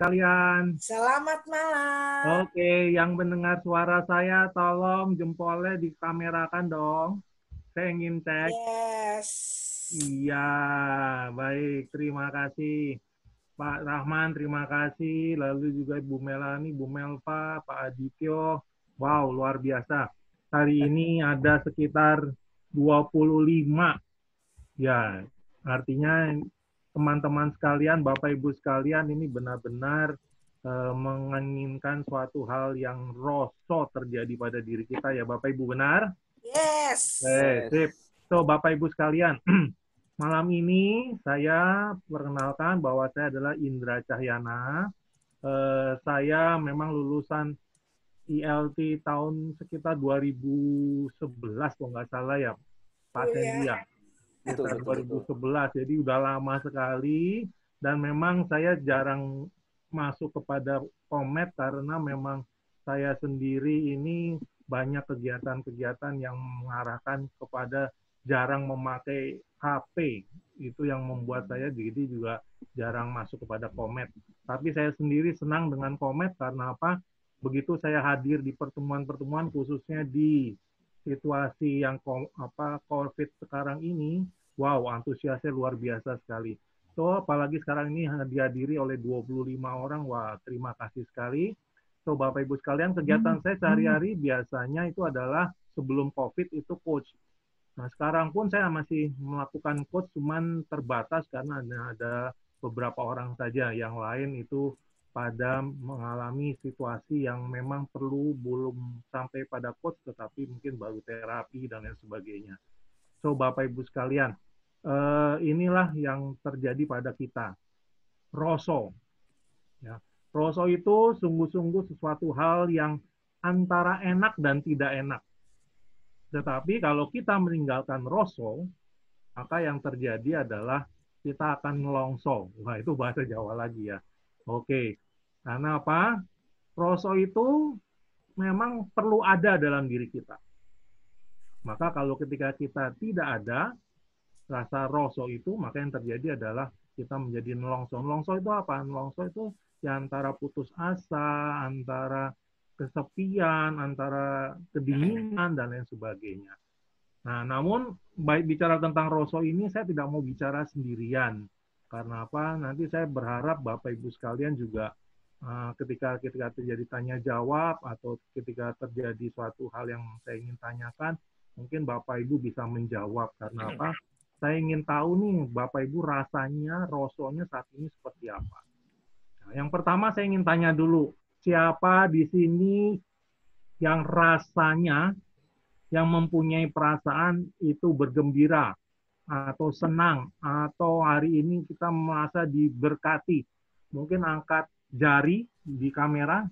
sekalian. Selamat malam. Oke, yang mendengar suara saya tolong jempolnya dikamerakan dong. Saya ingin cek. Yes. Iya, baik. Terima kasih. Pak Rahman, terima kasih. Lalu juga Ibu Melani, Bu Melva, Pak Adityo. Wow, luar biasa. Hari ini ada sekitar 25. Ya, artinya teman-teman sekalian, Bapak Ibu sekalian, ini benar-benar menginginkan suatu hal yang roso terjadi pada diri kita ya Bapak Ibu, benar? Yes. Sip. So Bapak Ibu sekalian, malam ini saya perkenalkan bahwa saya adalah Indra Cahyana. Saya memang lulusan ILT tahun sekitar 2011 kalau nggak salah ya, Pak Sandy ya. Sekitar 2011, jadi udah lama sekali, dan memang saya jarang masuk kepada Komet karena memang saya sendiri ini banyak kegiatan-kegiatan yang mengarahkan kepada jarang memakai HP. Itu yang membuat saya jadi juga jarang masuk kepada Komet. Tapi saya sendiri senang dengan Komet karena apa? Begitu saya hadir di pertemuan-pertemuan khususnya di situasi yang COVID sekarang ini, wow, antusiasnya luar biasa sekali. So, apalagi sekarang ini dihadiri oleh 25 orang, wah, terima kasih sekali. So, Bapak Ibu sekalian, kegiatan saya sehari-hari biasanya itu adalah sebelum COVID itu coach. Nah, sekarang pun saya masih melakukan coach, cuman terbatas karena ada beberapa orang saja. Yang lain itu pada mengalami situasi yang memang perlu belum sampai pada coach, tetapi mungkin baru terapi dan lain sebagainya. So, Bapak Ibu sekalian, inilah yang terjadi pada kita. Roso. Ya. Roso itu sungguh-sungguh sesuatu hal yang antara enak dan tidak enak. Tetapi kalau kita meninggalkan roso, maka yang terjadi adalah kita akan melongso. Wah, itu bahasa Jawa lagi ya. Oke. Karena apa? Roso itu memang perlu ada dalam diri kita. Maka kalau ketika kita tidak ada rasa roso itu, maka yang terjadi adalah kita menjadi nelongso. Nelongso itu apa? Nelongso itu ya antara putus asa, antara kesepian, antara kedinginan, dan lain sebagainya. Nah, namun baik bicara tentang roso ini, saya tidak mau bicara sendirian. Karena apa? Nanti saya berharap Bapak Ibu sekalian juga ketika terjadi tanya jawab atau ketika terjadi suatu hal yang saya ingin tanyakan, mungkin Bapak Ibu bisa menjawab. Karena apa? Saya ingin tahu nih Bapak Ibu rasanya, rosonya saat ini seperti apa. Nah, yang pertama saya ingin tanya dulu, siapa di sini yang rasanya, yang mempunyai perasaan itu bergembira atau senang, atau hari ini kita merasa diberkati? Mungkin angkat jari di kamera.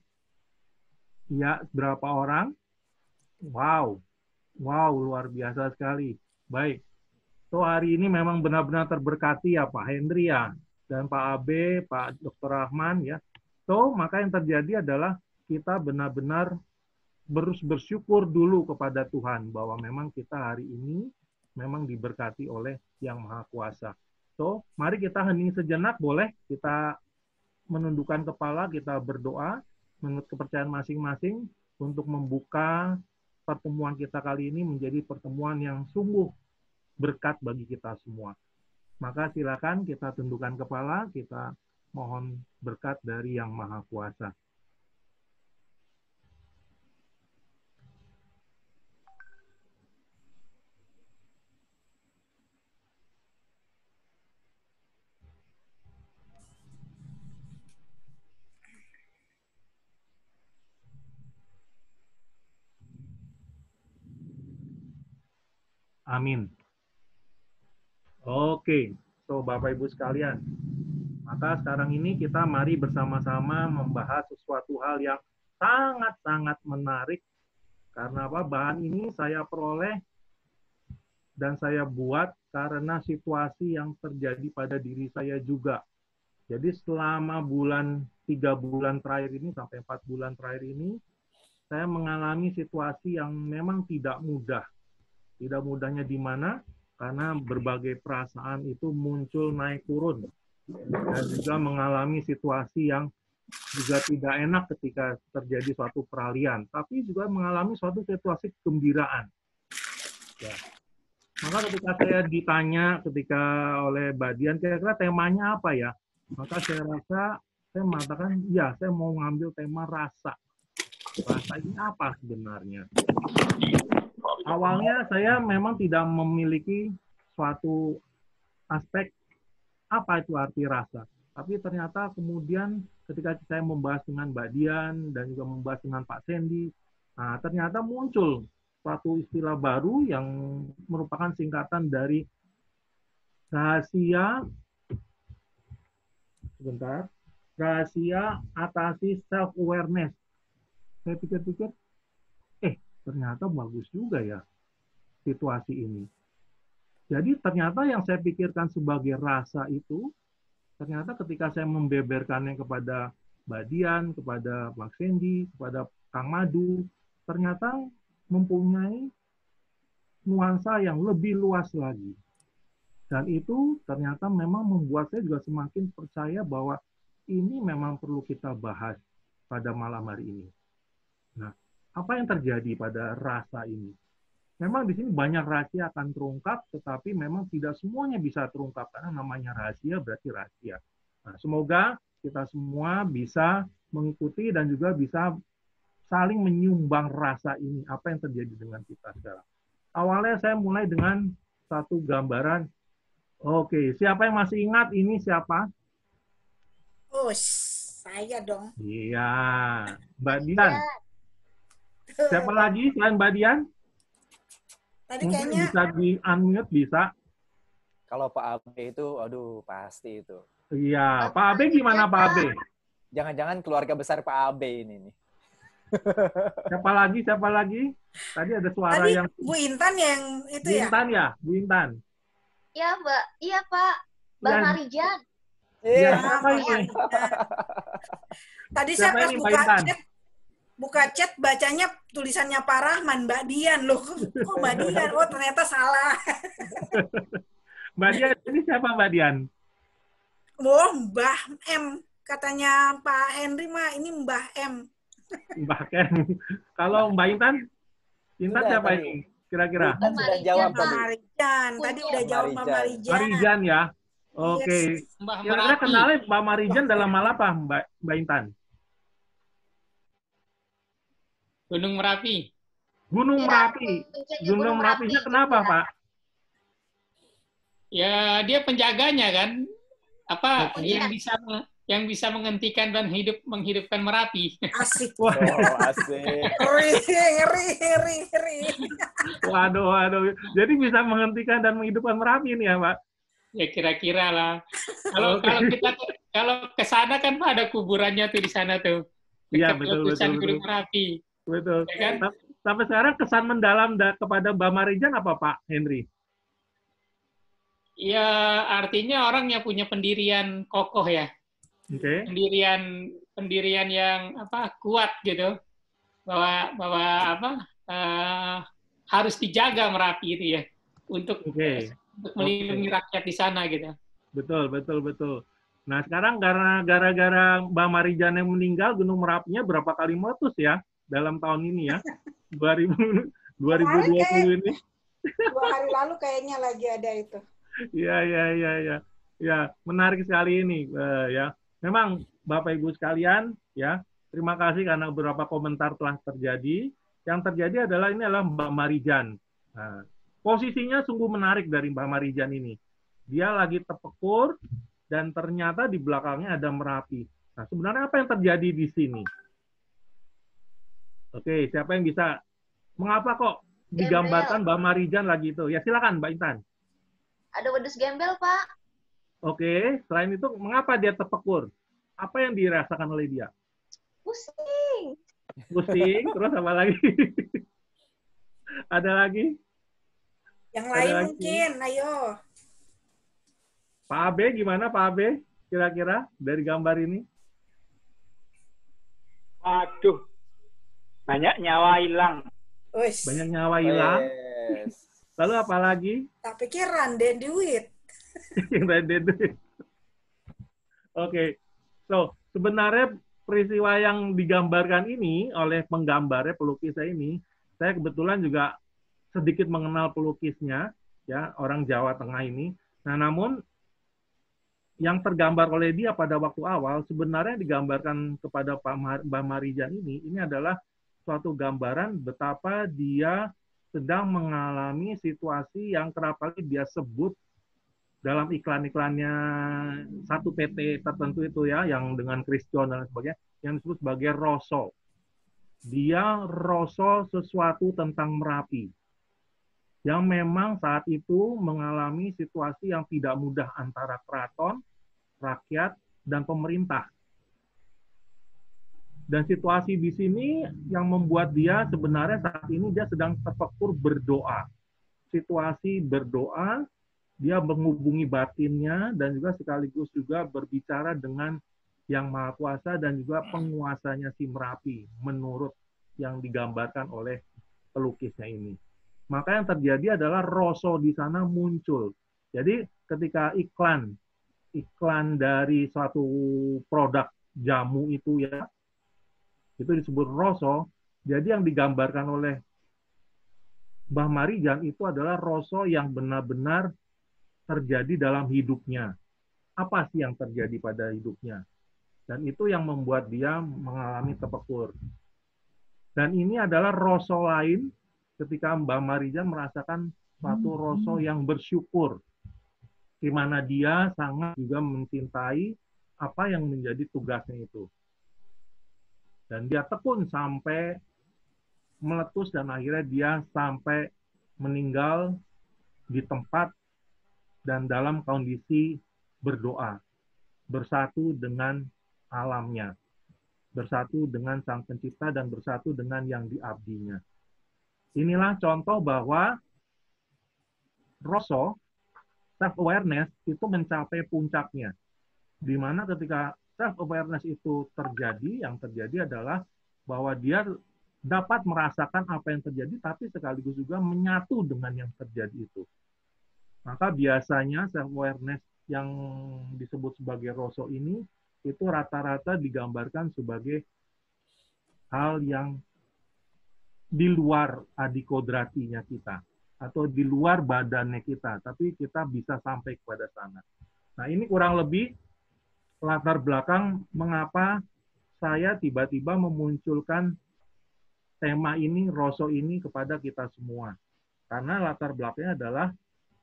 Ya, berapa orang? Wow, wow, luar biasa sekali. Baik. So, hari ini memang benar-benar terberkati ya Pak Hendri ya, dan Pak Abe, Pak Dr. Rahman ya. So, maka yang terjadi adalah kita benar-benar bersyukur dulu kepada Tuhan bahwa memang kita hari ini memang diberkati oleh Yang Maha Kuasa. So, mari kita hening sejenak, boleh kita menundukkan kepala, kita berdoa menurut kepercayaan masing-masing untuk membuka pertemuan kita kali ini menjadi pertemuan yang sungguh berkat bagi kita semua. Maka silakan kita tundukkan kepala, kita mohon berkat dari Yang Maha Kuasa. Amin. Oke, so Bapak Ibu sekalian, maka sekarang ini kita mari bersama-sama membahas sesuatu hal yang sangat-sangat menarik. Karena apa? Bahan ini saya peroleh dan saya buat karena situasi yang terjadi pada diri saya juga. Jadi selama 3 bulan terakhir ini, sampai 4 bulan terakhir ini, saya mengalami situasi yang memang tidak mudah. Tidak mudahnya di mana? Karena berbagai perasaan itu muncul naik turun. Dan juga mengalami situasi yang juga tidak enak ketika terjadi suatu peralihan, tapi juga mengalami suatu situasi kegembiraan. Ya. Maka ketika saya ditanya ketika oleh Mbak Dian, kira-kira temanya apa ya? Maka saya rasa saya mengatakan, ya saya mau ngambil tema rasa. Rasa ini apa sebenarnya? Awalnya saya memang tidak memiliki suatu aspek apa itu arti rasa. Tapi ternyata kemudian ketika saya membahas dengan Mbak Dian dan juga membahas dengan Pak Sandy, nah, ternyata muncul suatu istilah baru yang merupakan singkatan dari rahasia, sebentar, rahasia atasi self-awareness. Saya pikir-pikir, ternyata bagus juga ya situasi ini. Jadi ternyata yang saya pikirkan sebagai rasa itu, ternyata ketika saya membeberkannya kepada Mbak Dian, kepada Pak Sandy, kepada Kang Madu, ternyata mempunyai nuansa yang lebih luas lagi. Dan itu ternyata memang membuat saya juga semakin percaya bahwa ini memang perlu kita bahas pada malam hari ini. Nah, apa yang terjadi pada rasa ini? Memang di sini banyak rahasia akan terungkap, tetapi memang tidak semuanya bisa terungkap karena namanya rahasia berarti rahasia. Nah, semoga kita semua bisa mengikuti dan juga bisa saling menyumbang rasa ini. Apa yang terjadi dengan kita sekarang? Awalnya saya mulai dengan satu gambaran. Oke, siapa yang masih ingat ini siapa? Oh, saya dong. Iya, Mbak Dian. Siapa lagi selain Mbak Dian? Tadi Mungkin kayaknya bisa di-unmute, bisa. Kalau Pak Abe itu, aduh pasti itu. Iya, Pak Abe gimana Pak Abe? Jangan-jangan keluarga besar Pak Abe ini nih. Siapa lagi? Siapa lagi? Tadi ada suara tadi yang Bu Intan yang itu Bu ya. Intan ya, Bu Intan. Iya, Mbak. Iya, Pak. Mbak Iya. Marijan. Iya, Ah, siapa ini? Tadi saya Siapa pas ini, Mbak buka Intan? chat bacanya tulisannya Pak Rahman, Mbak Dian loh. Kok Mbak Dian? Oh, ternyata salah. Mbak Dian, ini siapa Mbak Dian? Oh, Mbah M. Katanya Pak Henry mah ini Mbah M. Mbak Ken. Kalau Mbak Intan? Intan Sudah, siapa tadi. ini? Kira-kira? Kan sudah jawab tadi. Marijan. Tadi udah jawab Mbak Marijan. Marijan ya? Oke. Yes. Mbah Kira-kira Merapi. kenalnya Mbak Marijan dalam hal apa, Mbak Intan? Gunung Merapi. Gunung Iya, Merapi. puncaknya Gunung Merapinya kenapa, juga. Pak? Ya, dia penjaganya kan. Apa Oke. yang bisa menghentikan dan menghidupkan Merapi. Asik. Wah, Oh, asik. Ngeri. waduh. Jadi bisa menghentikan dan menghidupkan Merapi ini ya, Pak? Ya kira-kira lah. Oke. Kalau ke sana kan Pak ada kuburannya tuh di sana tuh. Iya, Dekat betul. letusan Gunung Merapi. Betul. Ya kan? Sampai sekarang kesan mendalam kepada Mbak Marijan apa, Pak Henry? Ya artinya orang yang punya pendirian kokoh ya. Oke. Pendirian yang kuat gitu. Bahwa harus dijaga Merapi itu ya untuk melindungi rakyat di sana gitu. Betul. Nah, sekarang gara-gara Mbak Marijan yang meninggal, Gunung Merapinya berapa kali meletus ya dalam tahun ini ya? 2020 ini. 2 hari lalu kayaknya lagi ada itu. Iya. Ya, menarik sekali ini ya. Memang Bapak Ibu sekalian ya, terima kasih karena beberapa komentar telah terjadi. Yang terjadi adalah ini adalah Mbak Marijan. Nah, posisinya sungguh menarik dari Mbak Marijan ini. Dia lagi tepekur dan ternyata di belakangnya ada Merapi. Nah, sebenarnya apa yang terjadi di sini? Oke, siapa yang bisa? Mengapa kok digambarkan Mbak Marijan lagi itu? Ya silakan Mbak Intan. Ada wedus gembel, Pak. Oke, selain itu mengapa dia terpekur? Apa yang dirasakan oleh dia? Pusing. Pusing, terus apa lagi? Ada lagi? Yang Ada lain lagi? mungkin, ayo. Pak Abe gimana Pak Abe? Kira-kira dari gambar ini? Waduh, banyak nyawa hilang. Wis. Banyak nyawa hilang. Yes. Lalu apa lagi? Tak pikir randen duit. Yang tadi itu. Oke. So, sebenarnya peristiwa yang digambarkan ini oleh penggambarnya, pelukis saya ini, saya kebetulan juga sedikit mengenal pelukisnya, ya, orang Jawa Tengah ini. Nah, namun yang tergambar oleh dia pada waktu awal sebenarnya digambarkan kepada Mbah Marijan ini adalah suatu gambaran betapa dia sedang mengalami situasi yang kerap kali dia sebut dalam iklan-iklannya satu PT tertentu itu ya, yang dengan Chris John dan sebagainya, yang disebut sebagai roso. Dia roso sesuatu tentang Merapi, yang memang saat itu mengalami situasi yang tidak mudah antara keraton, rakyat, dan pemerintah. Dan situasi di sini yang membuat dia sebenarnya saat ini dia sedang terpekur berdoa. Situasi berdoa, dia menghubungi batinnya dan juga sekaligus juga berbicara dengan Yang Maha Kuasa dan juga penguasanya si Merapi menurut yang digambarkan oleh pelukisnya ini. Maka yang terjadi adalah roso di sana muncul. Jadi ketika iklan dari suatu produk jamu itu ya, itu disebut roso. Jadi yang digambarkan oleh Mbah Marijan itu adalah roso yang benar-benar terjadi dalam hidupnya. Apa sih yang terjadi pada hidupnya? Dan itu yang membuat dia mengalami terpekur. Dan ini adalah roso lain ketika Mbah Marijan merasakan suatu roso yang bersyukur, di mana dia sangat juga mencintai apa yang menjadi tugasnya itu. Dan dia tekun sampai meletus dan akhirnya dia sampai meninggal di tempat dan dalam kondisi berdoa, bersatu dengan alamnya, bersatu dengan Sang Pencipta dan bersatu dengan yang diabdinya. Inilah contoh bahwa roso, self-awareness, itu mencapai puncaknya. Di mana ketika self-awareness itu terjadi, yang terjadi adalah bahwa dia dapat merasakan apa yang terjadi, tapi sekaligus juga menyatu dengan yang terjadi itu. Maka biasanya self-awareness yang disebut sebagai roso ini, itu rata-rata digambarkan sebagai hal yang di luar adikodratinya kita, atau di luar badannya kita, tapi kita bisa sampai kepada sana. Nah, ini kurang lebih latar belakang mengapa saya tiba-tiba memunculkan tema ini, roso ini kepada kita semua. Karena latar belakangnya adalah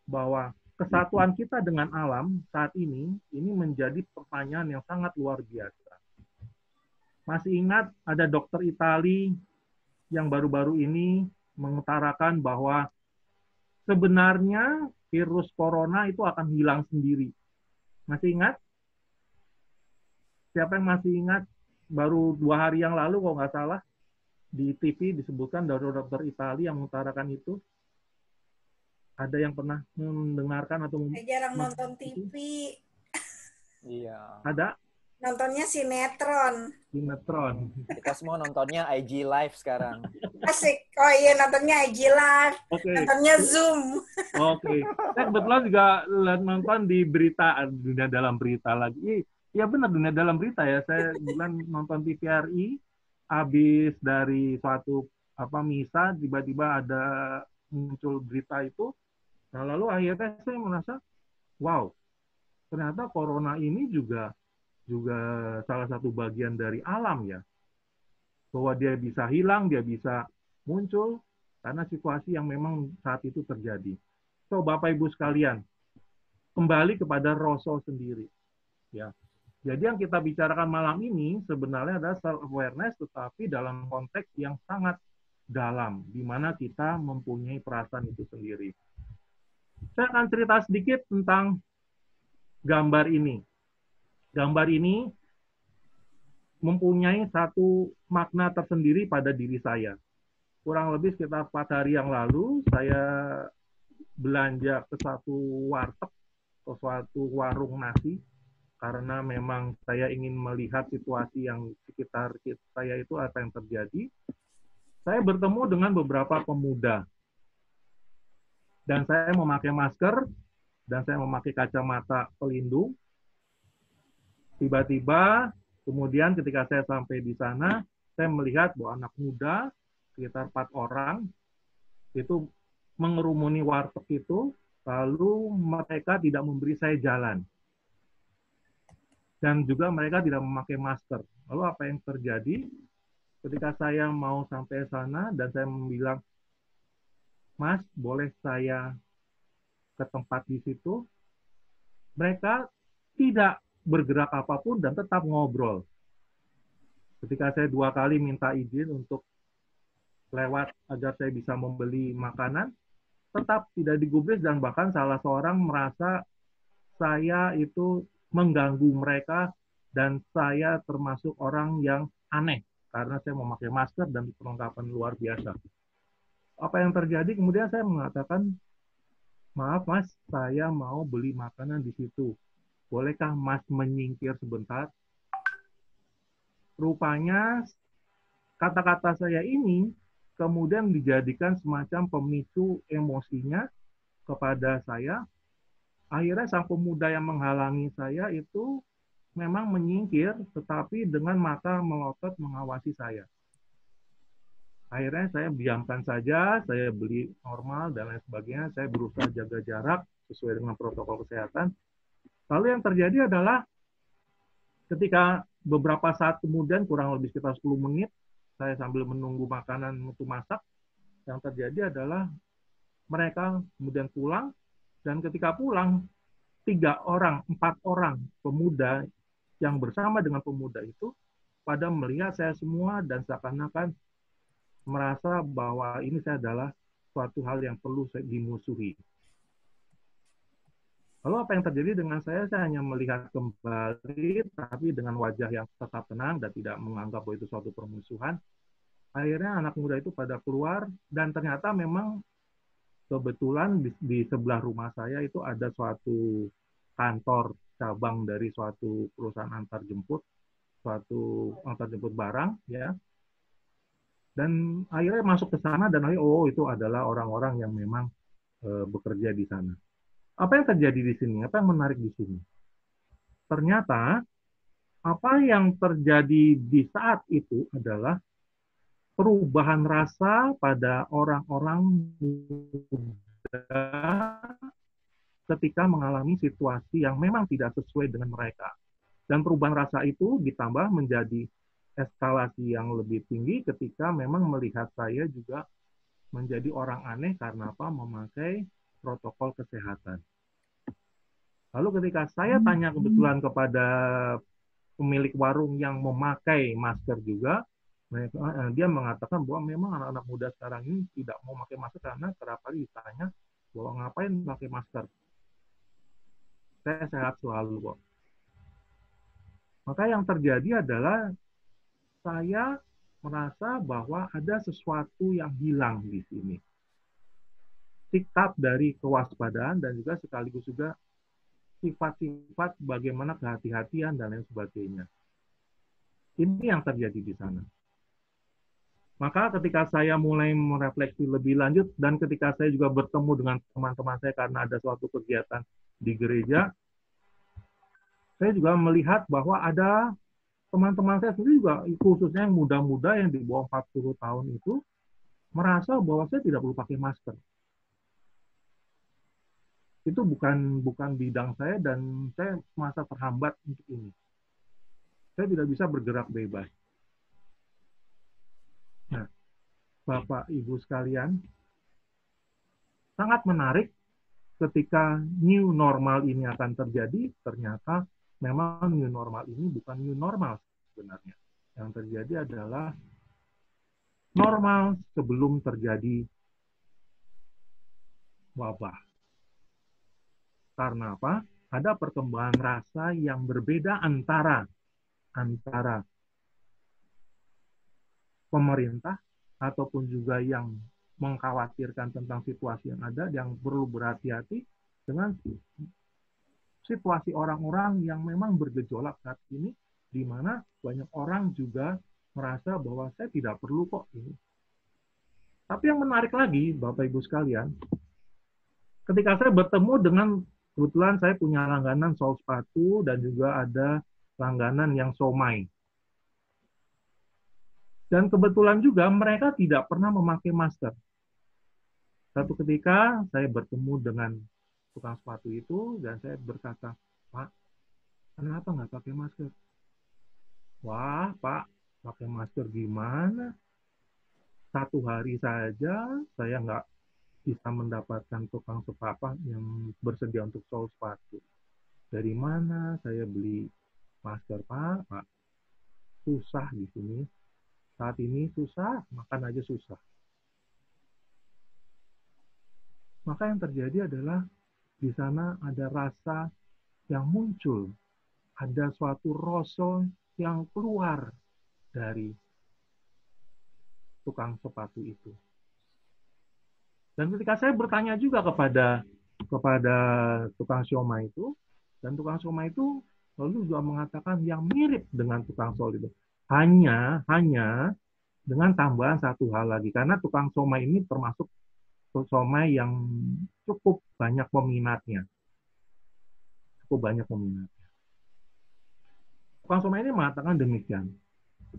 bahwa kesatuan kita dengan alam saat ini menjadi pertanyaan yang sangat luar biasa. Masih ingat ada dokter Itali yang baru-baru ini mengutarakan bahwa sebenarnya virus corona itu akan hilang sendiri. Masih ingat? Siapa yang masih ingat? Baru 2 hari yang lalu kalau nggak salah di TV disebutkan dari dokter Itali yang mengutarakan itu. Ada yang pernah mendengarkan atau Saya jarang nonton TV. Iya. Ada? Nontonnya sinetron. Sinetron. Kita semua nontonnya IG Live sekarang. Asik. Oh iya, nontonnya IG Live. Oke. Nontonnya Zoom. Oke. Saya kebetulan juga nonton di berita, dunia dalam berita lagi. Iya benar, dunia dalam berita ya. Saya bulan nonton TVRI, habis dari suatu misa, tiba-tiba ada muncul berita itu. Nah, lalu akhirnya saya merasa, wow, ternyata corona ini juga salah satu bagian dari alam ya. Bahwa dia bisa hilang, dia bisa muncul, karena situasi yang memang saat itu terjadi. So, Bapak Ibu sekalian, kembali kepada roso sendiri. Ya. Jadi yang kita bicarakan malam ini sebenarnya adalah self-awareness, tetapi dalam konteks yang sangat dalam, di mana kita mempunyai perasaan itu sendiri. Saya akan cerita sedikit tentang gambar ini. Gambar ini mempunyai satu makna tersendiri pada diri saya. Kurang lebih sekitar 4 hari yang lalu, saya belanja ke suatu warteg atau suatu warung nasi, karena memang saya ingin melihat situasi yang sekitar saya itu apa yang terjadi. Saya bertemu dengan beberapa pemuda. Dan saya memakai masker, dan saya memakai kacamata pelindung. Tiba-tiba Kemudian ketika saya sampai di sana, saya melihat bahwa anak muda, sekitar 4 orang, itu mengerumuni warteg itu, lalu mereka tidak memberi saya jalan. Dan juga mereka tidak memakai masker. Lalu apa yang terjadi? Ketika saya mau sampai sana dan saya bilang, Mas, boleh saya ke tempat di situ? Mereka tidak bergerak apapun dan tetap ngobrol. Ketika saya 2 kali minta izin untuk lewat agar saya bisa membeli makanan, tetap tidak digubris dan bahkan salah seorang merasa saya itu mengganggu mereka dan saya termasuk orang yang aneh karena saya memakai masker dan perlengkapan luar biasa. Apa yang terjadi? Kemudian saya mengatakan, maaf Mas, saya mau beli makanan di situ. Bolehkah Mas menyingkir sebentar? Rupanya kata-kata saya ini kemudian dijadikan semacam pemicu emosinya kepada saya. Akhirnya sang pemuda yang menghalangi saya itu memang menyingkir, tetapi dengan mata melotot mengawasi saya. Akhirnya saya diamkan saja, saya beli normal dan lain sebagainya. Saya berusaha jaga jarak sesuai dengan protokol kesehatan. Lalu yang terjadi adalah ketika beberapa saat kemudian, kurang lebih sekitar 10 menit, saya sambil menunggu makanan untuk masak, yang terjadi adalah mereka kemudian pulang, dan ketika pulang, 4 orang pemuda yang bersama dengan pemuda itu pada melihat saya semua dan seakan-akan merasa bahwa ini saya adalah suatu hal yang perlu dimusuhi. Lalu apa yang terjadi dengan saya hanya melihat kembali, tapi dengan wajah yang tetap tenang dan tidak menganggap bahwa itu suatu permusuhan. Akhirnya anak muda itu pada keluar, dan ternyata memang kebetulan di sebelah rumah saya itu ada suatu kantor cabang dari suatu perusahaan antarjemput barang, ya. Dan akhirnya masuk ke sana dan itu adalah orang-orang yang memang bekerja di sana. Apa yang terjadi di sini? Apa yang menarik di sini? Ternyata apa yang terjadi di saat itu adalah perubahan rasa pada orang-orang muda ketika mengalami situasi yang memang tidak sesuai dengan mereka. Dan perubahan rasa itu ditambah menjadi eskalasi yang lebih tinggi ketika memang melihat saya juga menjadi orang aneh karena apa? Memakai protokol kesehatan. Lalu ketika saya tanya kebetulan kepada pemilik warung yang memakai masker juga, dia mengatakan bahwa memang anak-anak muda sekarang ini tidak mau pakai masker karena kerap kali ditanya bahwa ngapain pakai masker. Saya sehat selalu kok. Maka yang terjadi adalah saya merasa bahwa ada sesuatu yang hilang di sini. Sikap dari kewaspadaan dan juga sekaligus juga sifat-sifat bagaimana kehati-hatian dan lain sebagainya. Ini yang terjadi di sana. Maka ketika saya mulai merefleksi lebih lanjut dan ketika saya juga bertemu dengan teman-teman saya karena ada suatu kegiatan di gereja, saya juga melihat bahwa ada teman-teman saya sendiri juga, khususnya yang muda-muda yang di bawah 40 tahun itu, merasa bahwa saya tidak perlu pakai masker. Itu bukan bidang saya dan saya merasa terhambat untuk ini. Saya tidak bisa bergerak bebas. Nah, Bapak Ibu sekalian, sangat menarik ketika new normal ini akan terjadi, ternyata memang new normal ini bukan new normal sebenarnya. Yang terjadi adalah normal sebelum terjadi wabah. Karena apa? Ada perkembangan rasa yang berbeda antara pemerintah ataupun juga yang mengkhawatirkan tentang situasi yang ada, yang perlu berhati-hati dengan situasi orang-orang yang memang bergejolak saat ini, di mana banyak orang juga merasa bahwa saya tidak perlu kok ini. Tapi yang menarik lagi, Bapak Ibu sekalian, ketika saya bertemu dengan, kebetulan saya punya langganan sol sepatu dan juga ada langganan yang somai. Dan kebetulan juga mereka tidak pernah memakai masker. Satu ketika saya bertemu dengan tukang sepatu itu dan saya berkata, Pak, kenapa nggak pakai masker? Wah, Pak, pakai masker gimana? Satu hari saja saya nggak bisa mendapatkan tukang sepatu yang bersedia untuk sol sepatu. Dari mana saya beli masker, Pak? Pak, susah di sini. Saat ini susah, makan aja susah. Maka yang terjadi adalah di sana ada rasa yang muncul, ada suatu rasa yang keluar dari tukang sepatu itu. Dan ketika saya bertanya juga kepada tukang siomay itu, dan tukang siomay itu lalu juga mengatakan yang mirip dengan tukang sol itu. Hanya dengan tambahan satu hal lagi, karena tukang siomay ini termasuk siomay yang cukup banyak peminatnya. Tukang siomay ini mengatakan demikian,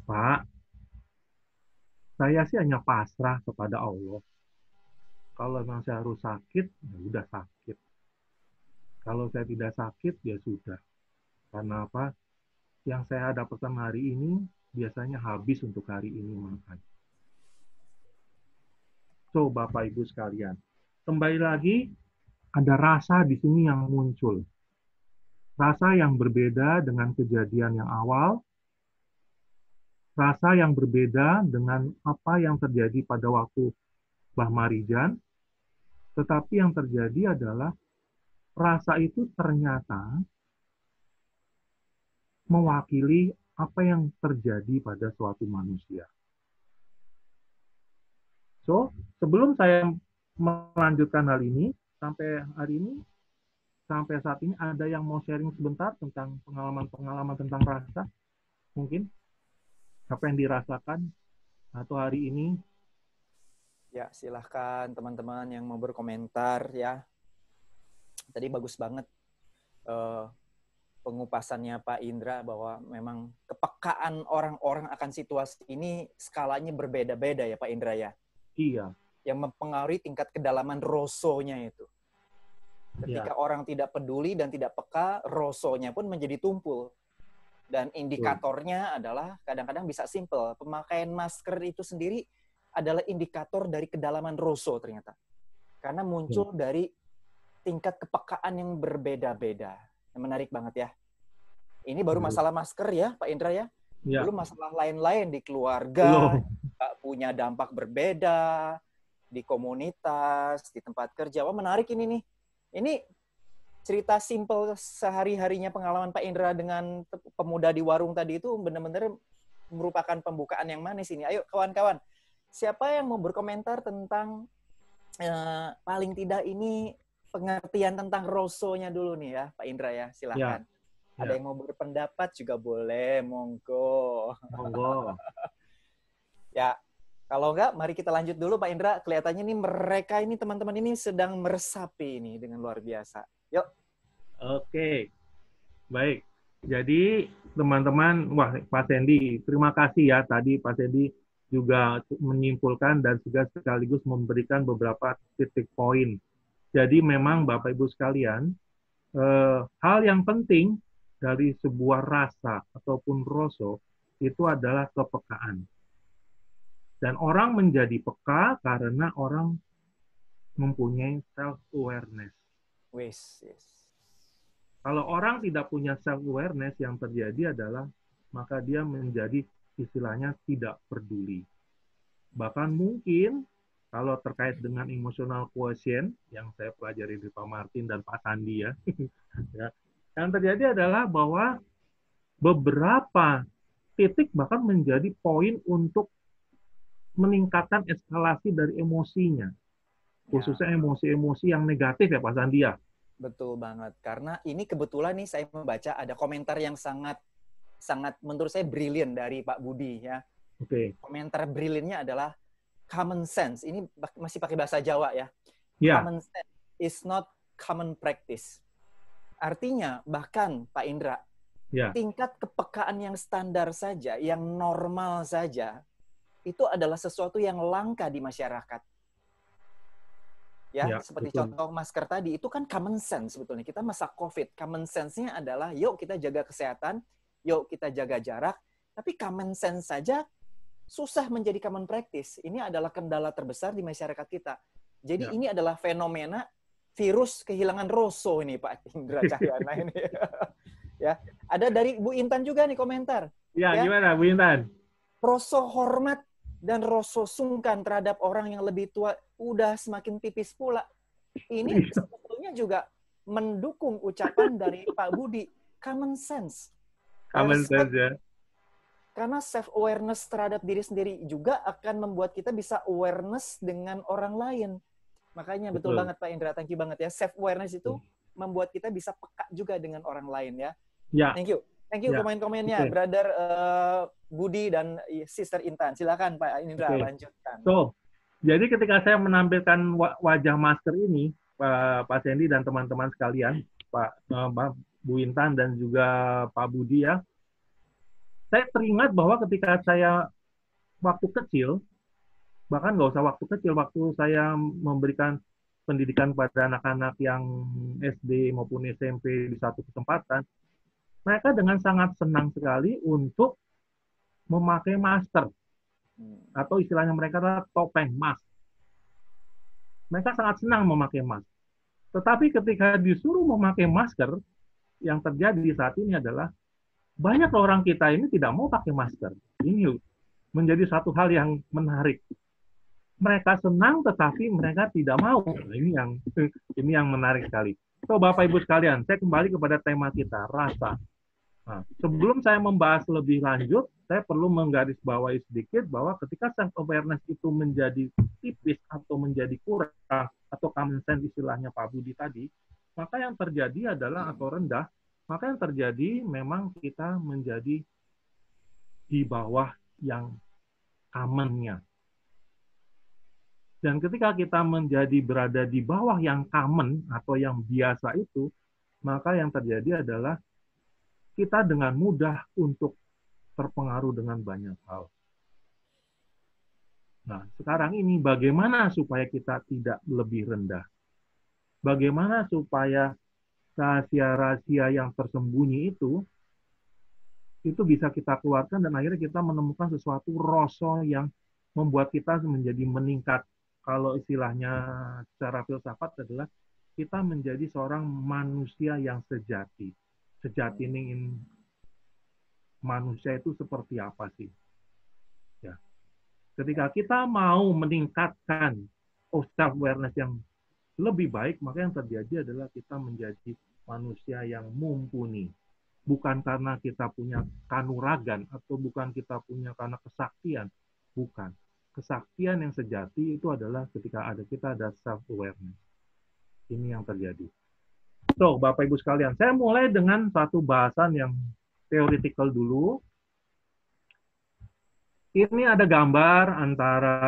Pak, saya sih hanya pasrah kepada Allah. Kalau memang saya harus sakit, ya udah sakit. Kalau saya tidak sakit, ya sudah. Karena apa? Yang saya dapatkan hari ini, biasanya habis untuk hari ini makan. So, Bapak Ibu sekalian, kembali lagi, ada rasa di sini yang muncul. Rasa yang berbeda dengan kejadian yang awal, rasa yang berbeda dengan apa yang terjadi pada waktu Mbah Marijan, tetapi yang terjadi adalah rasa itu ternyata mewakili apa yang terjadi pada suatu manusia. So, sebelum saya melanjutkan hal ini, sampai saat ini ada yang mau sharing sebentar tentang pengalaman-pengalaman tentang rasa? Mungkin apa yang dirasakan atau hari ini? Ya, silahkan teman-teman yang mau berkomentar ya. Tadi bagus banget pengupasannya Pak Indra bahwa memang kepekaan orang-orang akan situasi ini skalanya berbeda-beda ya Pak Indra ya. Iya. Yang mempengaruhi tingkat kedalaman rosonya itu. Ketika orang tidak peduli dan tidak peka, rosonya pun menjadi tumpul. Dan indikatornya adalah kadang-kadang bisa simple. Pemakaian masker itu sendiri adalah indikator dari kedalaman roso ternyata. Karena muncul dari tingkat kepekaan yang berbeda-beda. Menarik banget ya. Ini baru masalah masker ya Pak Indra ya. Belum masalah lain-lain di keluarga, punya dampak berbeda, di komunitas, di tempat kerja. Wah menarik ini nih. Ini cerita simple sehari-harinya pengalaman Pak Indra dengan pemuda di warung tadi itu benar-benar merupakan pembukaan yang manis ini. Ayo kawan-kawan, siapa yang mau berkomentar tentang paling tidak ini pengertian tentang rosonya dulu nih ya Pak Indra ya, silakan. Ada yang mau berpendapat juga boleh, monggo. Ya, kalau enggak, mari kita lanjut dulu Pak Indra. Kelihatannya nih mereka ini teman-teman ini sedang meresapi ini dengan luar biasa. Yuk. Oke, baik. Jadi teman-teman, wah Pak Sandy, terima kasih ya tadi Pak Sandy juga menyimpulkan dan juga sekaligus memberikan beberapa titik poin. Jadi memang Bapak Ibu sekalian, hal yang penting dari sebuah rasa ataupun roso itu adalah kepekaan. Dan orang menjadi peka karena orang mempunyai self-awareness. Kalau orang tidak punya self-awareness, yang terjadi adalah maka dia menjadi istilahnya tidak peduli. Bahkan mungkin kalau terkait dengan emotional quotient yang saya pelajari di Pak Martin dan Pak Sandi ya, yang terjadi adalah bahwa beberapa titik bahkan menjadi poin untuk meningkatkan eskalasi dari emosinya. Khususnya emosi-emosi yang negatif ya Pak Sandi ya. Betul banget. Karena ini kebetulan nih saya membaca ada komentar yang sangat menurut saya brilian dari Pak Budi ya. Komentar briliannya adalah common sense. Ini masih pakai bahasa Jawa ya. Common sense is not common practice. Artinya bahkan Pak Indra, tingkat kepekaan yang standar saja, yang normal saja, itu adalah sesuatu yang langka di masyarakat. Ya, seperti betul. contoh masker tadi, itu kan common sense sebetulnya. Kita masa COVID, common sense-nya adalah yuk kita jaga kesehatan, yuk kita jaga jarak, tapi common sense saja susah menjadi common practice. Ini adalah kendala terbesar di masyarakat kita. Jadi ini adalah fenomena virus kehilangan rasa ini, Pak Indra Cahyana ini. Ya, ada dari Bu Intan juga nih komentar. Ya, gimana Bu Intan? Rasa hormat dan rasa sungkan terhadap orang yang lebih tua udah semakin tipis pula. Ini sebetulnya juga mendukung ucapan dari Pak Budi, common sense. Common sense ya. Karena self-awareness terhadap diri sendiri juga akan membuat kita bisa awareness dengan orang lain. Makanya betul banget Pak Indra, thank you banget ya. Self-awareness itu membuat kita bisa peka juga dengan orang lain ya. Ya. Thank you. Thank you komen-komennya, Brother Budi dan Sister Intan. Silakan Pak Indra lanjutkan. So, jadi ketika saya menampilkan wajah masker ini, Pak Sandy dan teman-teman sekalian, Bu Intan dan juga Pak Budi ya, saya teringat bahwa ketika saya waktu kecil, bahkan nggak usah waktu kecil, waktu saya memberikan pendidikan pada anak-anak yang SD maupun SMP di satu kesempatan, mereka dengan sangat senang sekali untuk memakai masker. Atau istilahnya mereka adalah topeng, mask. Mereka sangat senang memakai mask. Tetapi ketika disuruh memakai masker, yang terjadi saat ini adalah banyak orang kita ini tidak mau pakai masker. Ini menjadi satu hal yang menarik. Mereka senang tetapi mereka tidak mau. Ini yang menarik sekali. So, Bapak Ibu sekalian, saya kembali kepada tema kita, rasa. Nah, sebelum saya membahas lebih lanjut, saya perlu menggarisbawahi sedikit bahwa ketika self-awareness itu menjadi tipis atau menjadi kurang, atau common sense istilahnya Pak Budi tadi, maka yang terjadi adalah atau rendah, maka yang terjadi memang kita menjadi di bawah yang common-nya. Dan ketika kita menjadi berada di bawah yang common atau yang biasa itu, maka yang terjadi adalah kita dengan mudah untuk terpengaruh dengan banyak hal. Nah, sekarang ini bagaimana supaya kita tidak lebih rendah? Bagaimana supaya rahasia-rahasia yang tersembunyi itu bisa kita keluarkan dan akhirnya kita menemukan sesuatu rasa yang membuat kita menjadi meningkat. Kalau istilahnya secara filsafat adalah kita menjadi seorang manusia yang sejati. Sejati ini manusia itu seperti apa sih? Ya. Ketika kita mau meningkatkan self-awareness yang lebih baik, maka yang terjadi adalah kita menjadi manusia yang mumpuni. Bukan karena kita punya kanuragan atau bukan kita punya karena kesaktian. Bukan. Kesaktian yang sejati itu adalah ketika kita ada self-awareness. Ini yang terjadi. So, Bapak Ibu sekalian, saya mulai dengan satu bahasan yang theoretical dulu. Ini ada gambar antara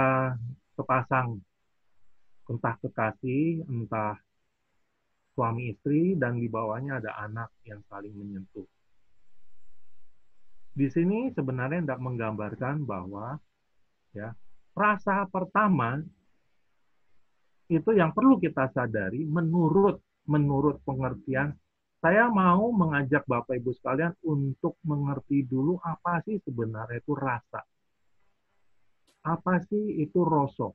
sepasang entah kekasih, entah suami istri, dan di bawahnya ada anak yang saling menyentuh. Di sini sebenarnya hendak menggambarkan bahwa ya, rasa pertama itu yang perlu kita sadari menurut pengertian. Saya mau mengajak Bapak Ibu sekalian untuk mengerti dulu apa sih sebenarnya itu rasa. Apa sih itu rasa?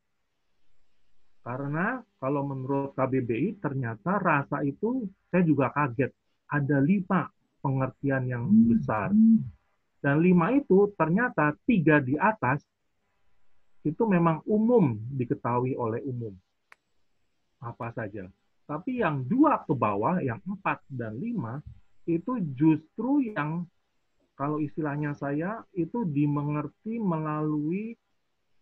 Karena kalau menurut KBBI ternyata rasa itu saya juga kaget. Ada 5 pengertian yang besar. Dan 5 itu ternyata 3 di atas itu memang umum diketahui oleh umum. Apa saja. Tapi yang 2 ke bawah, yang 4 dan 5, itu justru yang, kalau istilahnya saya, itu dimengerti melalui,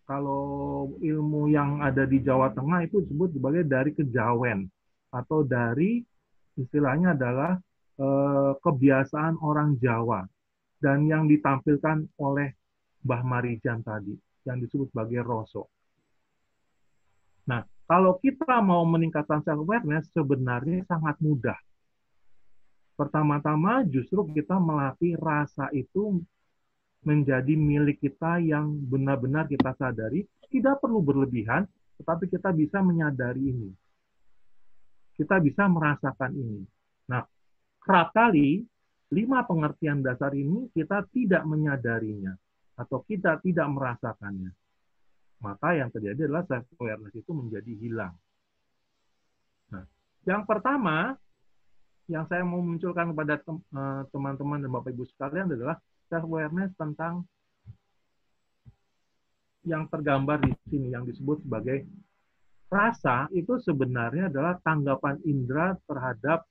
kalau ilmu yang ada di Jawa Tengah itu disebut sebagai dari kejawen, atau dari, istilahnya adalah kebiasaan orang Jawa, dan yang ditampilkan oleh Mbah Marijan tadi, yang disebut sebagai rasa. Nah, kalau kita mau meningkatkan self-awareness, sebenarnya sangat mudah. Pertama-tama justru kita melatih rasa itu menjadi milik kita yang benar-benar kita sadari, tidak perlu berlebihan, tetapi kita bisa menyadari ini. Kita bisa merasakan ini. Nah, kerap kali 5 pengertian dasar ini kita tidak menyadarinya atau kita tidak merasakannya. Maka yang terjadi adalah self-awareness itu menjadi hilang. Nah, yang pertama, yang saya mau munculkan kepada teman-teman dan Bapak Ibu sekalian adalah self-awareness tentang yang tergambar di sini, yang disebut sebagai rasa, itu sebenarnya adalah tanggapan indera terhadap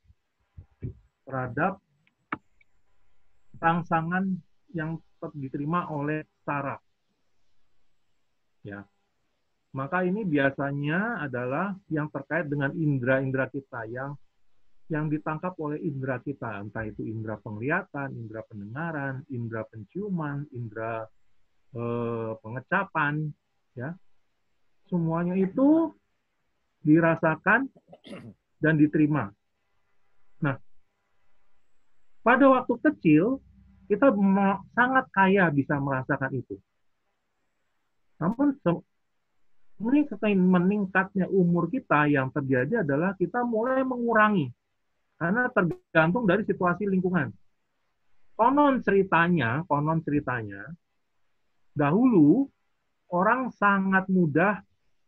rangsangan yang diterima oleh saraf. Ya. Maka ini biasanya adalah yang terkait dengan indera-indera kita yang ditangkap oleh indera kita, entah itu indera penglihatan, indera pendengaran, indera penciuman, indera pengecapan, ya. Semuanya itu dirasakan dan diterima. Nah, pada waktu kecil kita sangat kaya bisa merasakan itu. Namun meningkatnya umur kita yang terjadi adalah kita mulai mengurangi karena tergantung dari situasi lingkungan. Konon ceritanya dahulu orang sangat mudah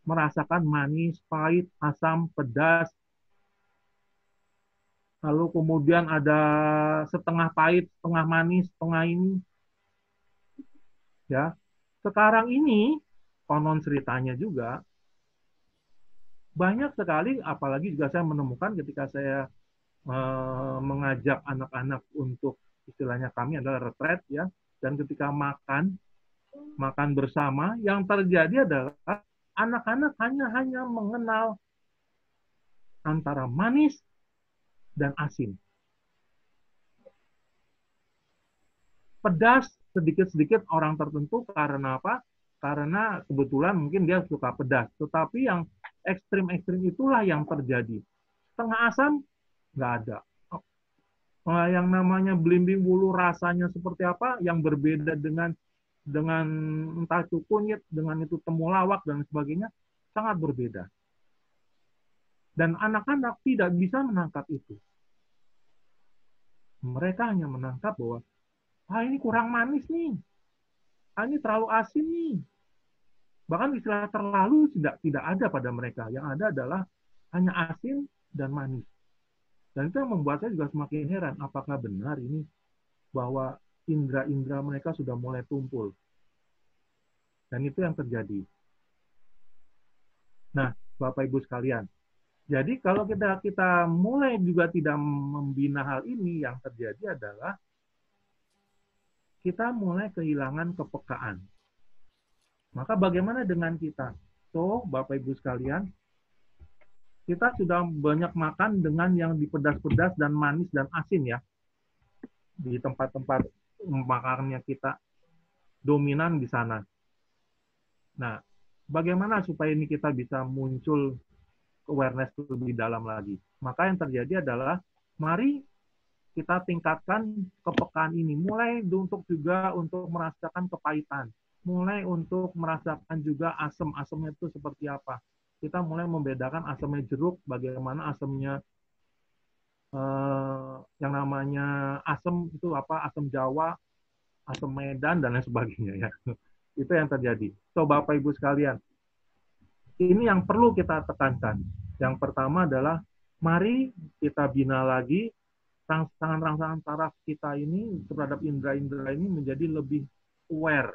merasakan manis, pahit, asam, pedas. Lalu kemudian ada setengah pahit, setengah manis, setengah ini. Ya. Sekarang ini konon ceritanya juga banyak sekali, apalagi juga saya menemukan ketika saya mengajak anak-anak untuk istilahnya kami adalah retret ya, dan ketika makan bersama, yang terjadi adalah anak-anak hanya mengenal antara manis dan asin. Pedas sedikit-sedikit orang tertentu karena apa? Karena kebetulan mungkin dia suka pedas. Tetapi yang ekstrim-ekstrim itulah yang terjadi. Setengah asam, nggak ada. Yang namanya belimbing bulu rasanya seperti apa, yang berbeda dengan entah itu kunyit, dengan itu temulawak, dan sebagainya, sangat berbeda. Dan anak-anak tidak bisa menangkap itu. Mereka hanya menangkap bahwa, ini kurang manis nih. Ini terlalu asin nih. Bahkan istilah terlalu tidak ada pada mereka. Yang ada adalah hanya asin dan manis. Dan itu yang membuat saya juga semakin heran. Apakah benar ini bahwa indera-indera mereka sudah mulai tumpul. Dan itu yang terjadi. Nah, Bapak Ibu sekalian. Jadi kalau kita mulai juga tidak membina hal ini, yang terjadi adalah kita mulai kehilangan kepekaan. Maka bagaimana dengan kita? So, Bapak Ibu sekalian, kita sudah banyak makan dengan yang dipedas-pedas dan manis dan asin ya. Di tempat-tempat makannya kita dominan di sana. Nah, bagaimana supaya ini kita bisa muncul awareness lebih dalam lagi? Maka yang terjadi adalah, mari kita tingkatkan kepekaan ini. Mulai untuk merasakan kepahitan. Mulai untuk merasakan juga asam-asamnya itu seperti apa. Kita mulai membedakan asamnya jeruk, bagaimana asamnya yang namanya asam itu apa, asam Jawa, asam Medan, dan lain sebagainya ya. Itu yang terjadi. So, Bapak Ibu sekalian, ini yang perlu kita tekankan. Yang pertama adalah, mari kita bina lagi rangsangan-rangsangan saraf kita ini terhadap indera-indera ini menjadi lebih aware.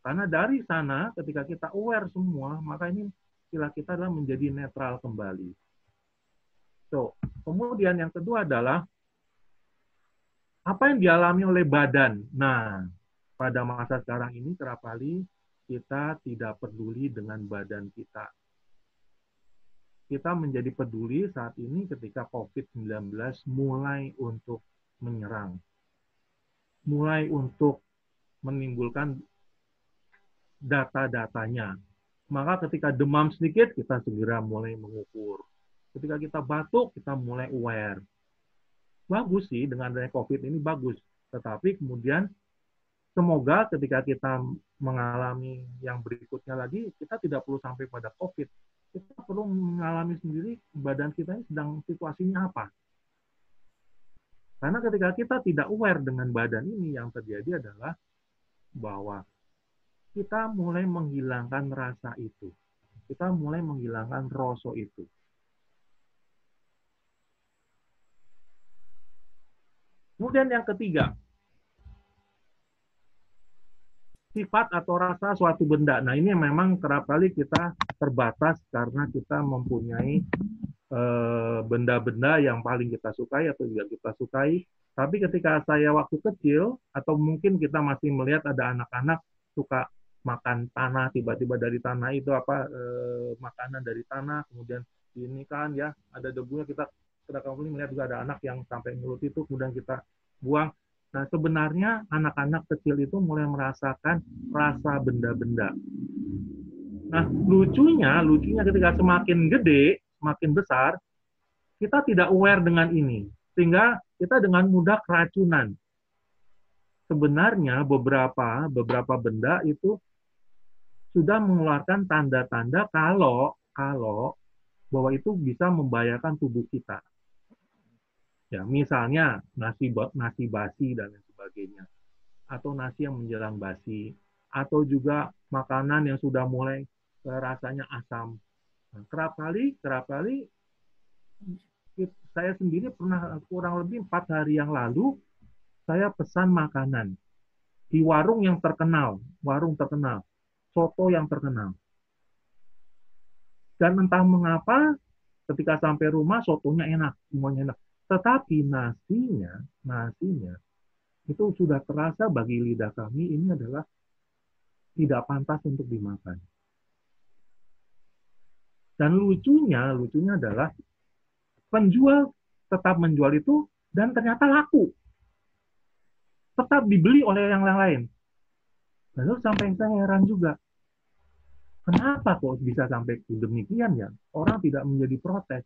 Karena dari sana, ketika kita aware semua, maka ini istilah kita adalah menjadi netral kembali. So, kemudian yang kedua adalah, apa yang dialami oleh badan. Nah, pada masa sekarang ini kerap kali kita tidak peduli dengan badan kita. Kita menjadi peduli saat ini ketika COVID-19 mulai untuk menyerang. Mulai untuk menimbulkan data-datanya. Maka ketika demam sedikit, kita segera mulai mengukur. Ketika kita batuk, kita mulai aware. Bagus sih, dengan adanya COVID ini bagus. Tetapi kemudian semoga ketika kita mengalami yang berikutnya lagi, kita tidak perlu sampai pada COVID. Kita perlu mengalami sendiri badan kita ini sedang situasinya apa. Karena ketika kita tidak aware dengan badan ini, yang terjadi adalah bahwa kita mulai menghilangkan rasa itu. Kita mulai menghilangkan rasa itu. Kemudian yang ketiga, sifat atau rasa suatu benda. Nah, ini memang kerap kali kita terbatas karena kita mempunyai benda-benda yang paling kita sukai atau tidak kita sukai. Tapi ketika saya waktu kecil, atau mungkin kita masih melihat ada anak-anak suka makan tanah, tiba-tiba dari tanah itu makanan dari tanah, kemudian ini kan ya ada debunya, kita kali melihat juga ada anak yang sampai mulut itu kemudian kita buang. Nah, sebenarnya anak-anak kecil itu mulai merasakan rasa benda-benda. Nah, lucunya ketika semakin gede, semakin besar, kita tidak aware dengan ini. Sehingga kita dengan mudah keracunan. Sebenarnya beberapa benda itu sudah mengeluarkan tanda-tanda kalau bahwa itu bisa membahayakan tubuh kita. Ya, misalnya nasi basi dan lain sebagainya, atau nasi yang menjelang basi, atau juga makanan yang sudah mulai rasanya asam. Nah, kerap kali saya sendiri pernah kurang lebih 4 hari yang lalu saya pesan makanan di warung terkenal, soto yang terkenal. Dan entah mengapa ketika sampai rumah sotonya enak, semuanya enak. Tetapi nasinya itu sudah terasa bagi lidah kami ini adalah tidak pantas untuk dimakan. Dan lucunya adalah penjual tetap menjual itu dan ternyata laku. Tetap dibeli oleh yang lain. Lalu sampai saya heran juga. Kenapa kok bisa sampai demikian ya? Orang tidak menjadi protes.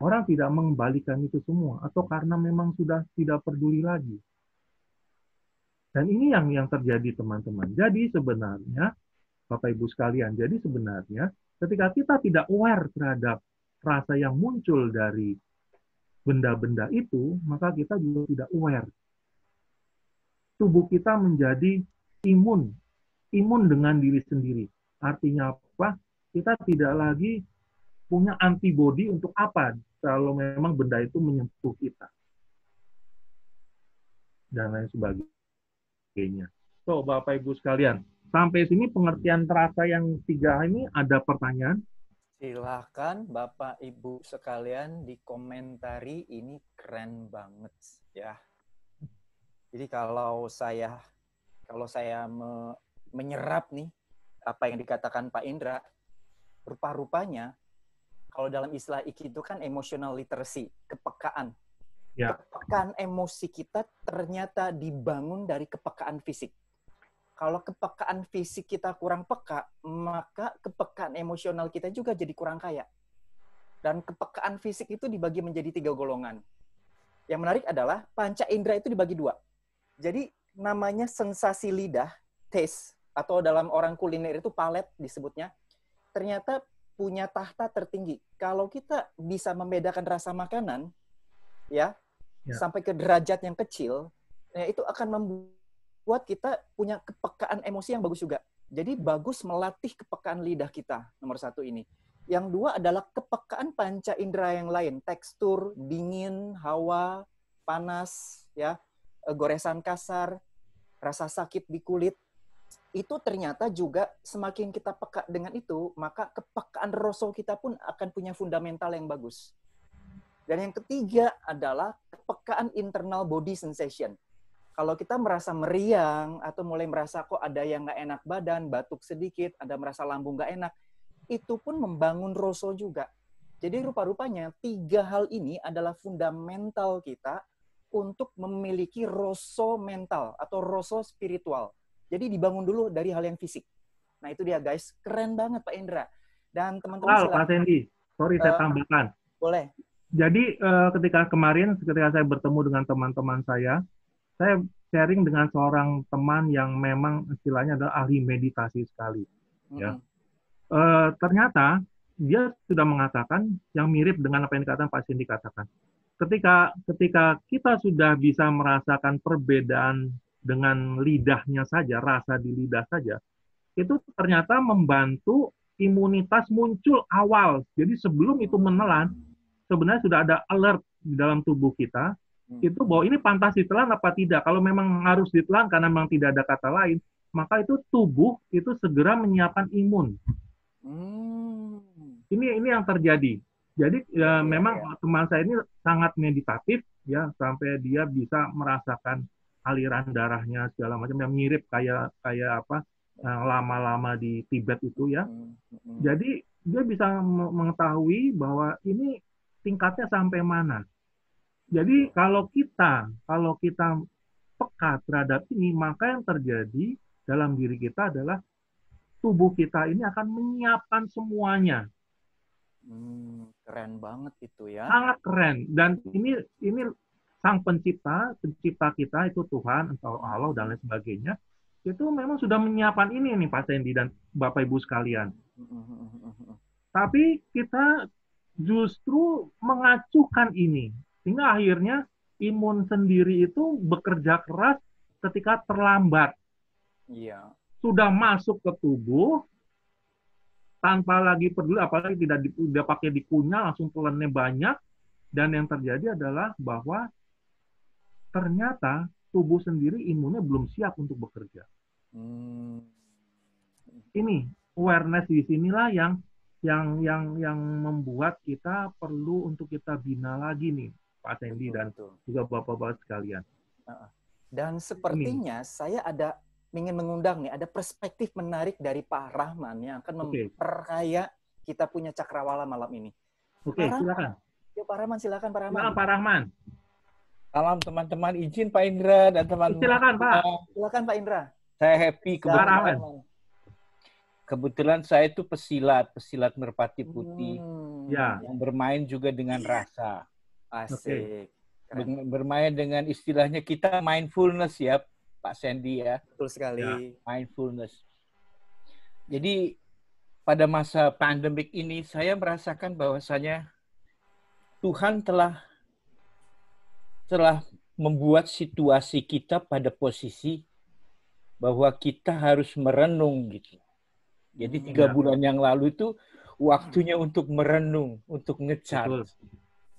Orang tidak mengembalikan itu semua, atau karena memang sudah tidak peduli lagi. Dan ini yang terjadi, teman-teman. Jadi sebenarnya, Bapak Ibu sekalian, ketika kita tidak aware terhadap rasa yang muncul dari benda-benda itu, maka kita juga tidak aware. Tubuh kita menjadi imun dengan diri sendiri. Artinya apa? Kita tidak lagi punya antibodi untuk apa kalau memang benda itu menyentuh kita dan lain sebagainya. So, Bapak Ibu sekalian, sampai sini pengertian terasa yang 3 ini ada pertanyaan? Silahkan Bapak Ibu sekalian dikomentari, ini keren banget ya. Jadi kalau saya menyerap nih apa yang dikatakan Pak Indra, rupa-rupanya kalau dalam istilah IKI itu kan emotional literacy, kepekaan. Ya. Kepekaan emosi kita ternyata dibangun dari kepekaan fisik. Kalau kepekaan fisik kita kurang peka, maka kepekaan emosional kita juga jadi kurang kaya. Dan kepekaan fisik itu dibagi menjadi 3 golongan. Yang menarik adalah panca indera itu dibagi 2. Jadi namanya sensasi lidah, taste, atau dalam orang kuliner itu palet disebutnya, ternyata punya tahta tertinggi. Kalau kita bisa membedakan rasa makanan, ya, sampai ke derajat yang kecil, ya, itu akan membuat kita punya kepekaan emosi yang bagus juga. Jadi bagus melatih kepekaan lidah kita, nomor 1 ini. Yang 2 adalah kepekaan panca indera yang lain, tekstur, dingin, hawa, panas, ya, goresan kasar, rasa sakit di kulit. Itu ternyata juga semakin kita peka dengan itu, maka kepekaan rasa kita pun akan punya fundamental yang bagus. Dan yang ketiga adalah kepekaan internal body sensation. Kalau kita merasa meriang, atau mulai merasa kok ada yang nggak enak badan, batuk sedikit, ada merasa lambung nggak enak, itu pun membangun rasa juga. Jadi rupa-rupanya 3 hal ini adalah fundamental kita untuk memiliki rasa mental atau rasa spiritual. Jadi dibangun dulu dari hal yang fisik. Nah itu dia guys, keren banget Pak Indra. Dan teman-teman Pak Sandy, sorry saya tambahkan. Boleh. Jadi ketika saya bertemu dengan teman-teman saya sharing dengan seorang teman yang memang istilahnya adalah ahli meditasi sekali. Ya. Ternyata dia sudah mengatakan yang mirip dengan apa yang dikatakan Pak Cindy katakan. Ketika kita sudah bisa merasakan perbedaan dengan lidahnya saja, rasa di lidah saja, itu ternyata membantu imunitas muncul awal. Jadi sebelum itu menelan, sebenarnya sudah ada alert di dalam tubuh kita, itu bahwa ini pantas ditelan apa tidak. Kalau memang harus ditelan karena memang tidak ada kata lain, maka itu tubuh itu segera menyiapkan imun. Ini yang terjadi. Jadi memang teman saya ini sangat meditatif ya, sampai dia bisa merasakan aliran darahnya segala macam yang mirip kayak apa lama-lama di Tibet itu ya. Jadi dia bisa mengetahui bahwa ini tingkatnya sampai mana. Jadi kalau kita peka terhadap ini, maka yang terjadi dalam diri kita adalah tubuh kita ini akan menyiapkan semuanya. Keren banget itu ya. Sangat keren. Dan ini sang pencipta kita itu Tuhan atau Allah dan lain sebagainya, itu memang sudah menyiapkan ini nih Pak Sandy dan Bapak Ibu sekalian. Tapi kita justru mengacuhkan ini. Sehingga akhirnya imun sendiri itu bekerja keras ketika terlambat. Iya. Sudah masuk ke tubuh, tanpa lagi peduli, apalagi tidak pakai dikunyah, langsung telannya banyak. Dan yang terjadi adalah bahwa ternyata tubuh sendiri imunnya belum siap untuk bekerja. Ini awareness di sinilah yang membuat kita perlu untuk kita bina lagi nih, Pak Sandy dan juga Bapak-Bapak sekalian. Dan sepertinya saya ingin mengundang nih, ada perspektif menarik dari Pak Rahman yang akan memperkaya kita punya cakrawala malam ini. Oke, silakan. Ya, Pak Rahman, silakan Pak Rahman. Silakan Pak Rahman. Salam teman-teman, izin Pak Indra dan teman-teman. Silakan Pak. Silakan Pak Indra. Saya happy kebetulan saya itu pesilat merpati putih. Yang bermain juga dengan rasa. Asik. Bermain dengan istilahnya kita mindfulness ya, Pak Sandy ya. Betul sekali. Ya, mindfulness. Jadi pada masa pandemik ini saya merasakan bahwasanya Tuhan telah membuat situasi kita pada posisi bahwa kita harus merenung gitu. Jadi 3 bulan yang lalu itu waktunya untuk merenung, untuk nge-charge.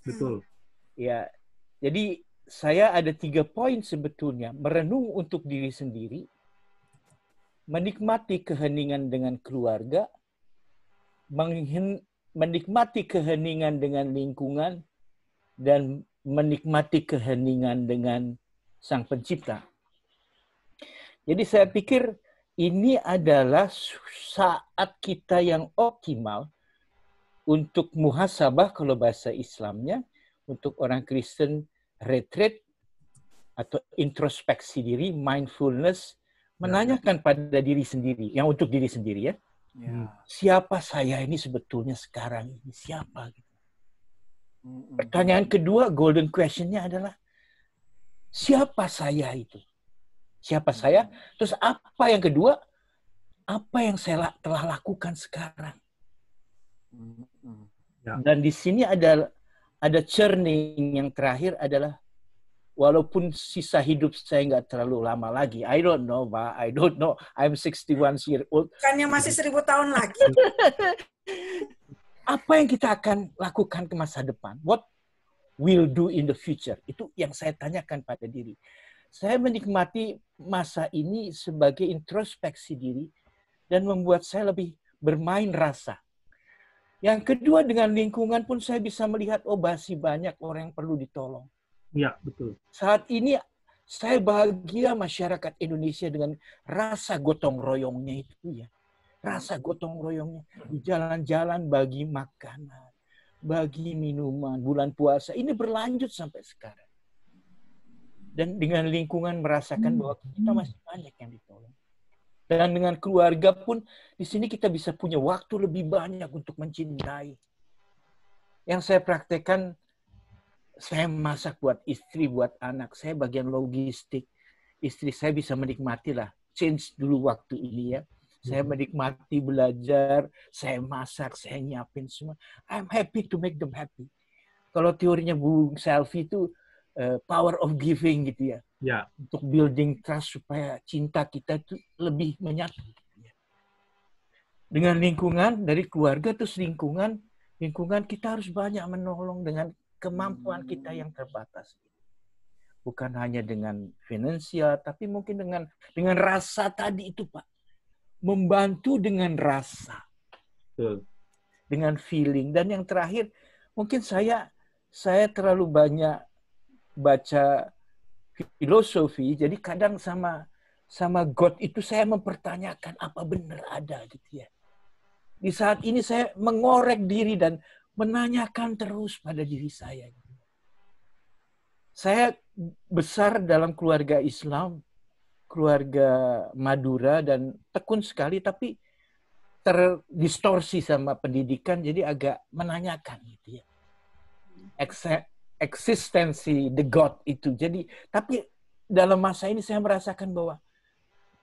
Betul. Ya, jadi saya ada 3 poin sebetulnya. Merenung untuk diri sendiri, menikmati keheningan dengan keluarga, menikmati keheningan dengan lingkungan, dan menikmati keheningan dengan Sang Pencipta. Jadi saya pikir ini adalah saat kita yang optimal untuk muhasabah kalau bahasa Islamnya, untuk orang Kristen retreat atau introspeksi diri, mindfulness, menanyakan pada diri sendiri, yang untuk diri sendiri ya. Siapa saya ini sebetulnya sekarang ini? Siapa? Pertanyaan kedua, golden question-nya adalah, siapa saya itu? Siapa saya? Terus apa yang kedua? Apa yang saya telah lakukan sekarang? Dan di sini ada churning yang terakhir adalah, walaupun sisa hidup saya nggak terlalu lama lagi. I don't know, Pak. I don't know. I'm 61 years old. Bukannya masih 1000 tahun lagi. Apa yang kita akan lakukan ke masa depan? What we'll do in the future? Itu yang saya tanyakan pada diri. Saya menikmati masa ini sebagai introspeksi diri dan membuat saya lebih bermain rasa. Yang kedua, dengan lingkungan pun saya bisa melihat, masih banyak orang yang perlu ditolong. Iya, betul. Saat ini saya bahagia masyarakat Indonesia dengan rasa gotong royongnya itu ya. Rasa gotong royongnya di jalan-jalan bagi makanan, bagi minuman, bulan puasa. Ini berlanjut sampai sekarang. Dan dengan lingkungan merasakan bahwa kita masih banyak yang ditolong. Dan dengan keluarga pun di sini kita bisa punya waktu lebih banyak untuk mencintai. Yang saya praktekkan, saya masak buat istri, buat anak. Saya bagian logistik. istri saya bisa menikmati lah, change dulu waktu ini ya. Saya menikmati belajar, saya masak, saya nyiapin semua. I'm happy to make them happy. Kalau teorinya Bung Selvi itu power of giving gitu ya. Ya. Untuk building trust supaya cinta kita itu lebih menyatu. Dengan lingkungan, dari keluarga terus lingkungan kita harus banyak menolong dengan kemampuan kita yang terbatas. Bukan hanya dengan finansial, tapi mungkin dengan rasa tadi itu, Pak. Membantu dengan rasa. Betul. Dengan feeling. Dan yang terakhir, mungkin saya terlalu banyak baca filosofi, jadi kadang sama God itu saya mempertanyakan apa benar ada gitu ya. Di saat ini saya mengorek diri dan menanyakan terus pada diri saya. Saya besar dalam keluarga Islam, keluarga Madura, dan tekun sekali, tapi terdistorsi sama pendidikan, jadi agak menanyakan gitu ya. Eksistensi the God itu. Jadi, tapi dalam masa ini saya merasakan bahwa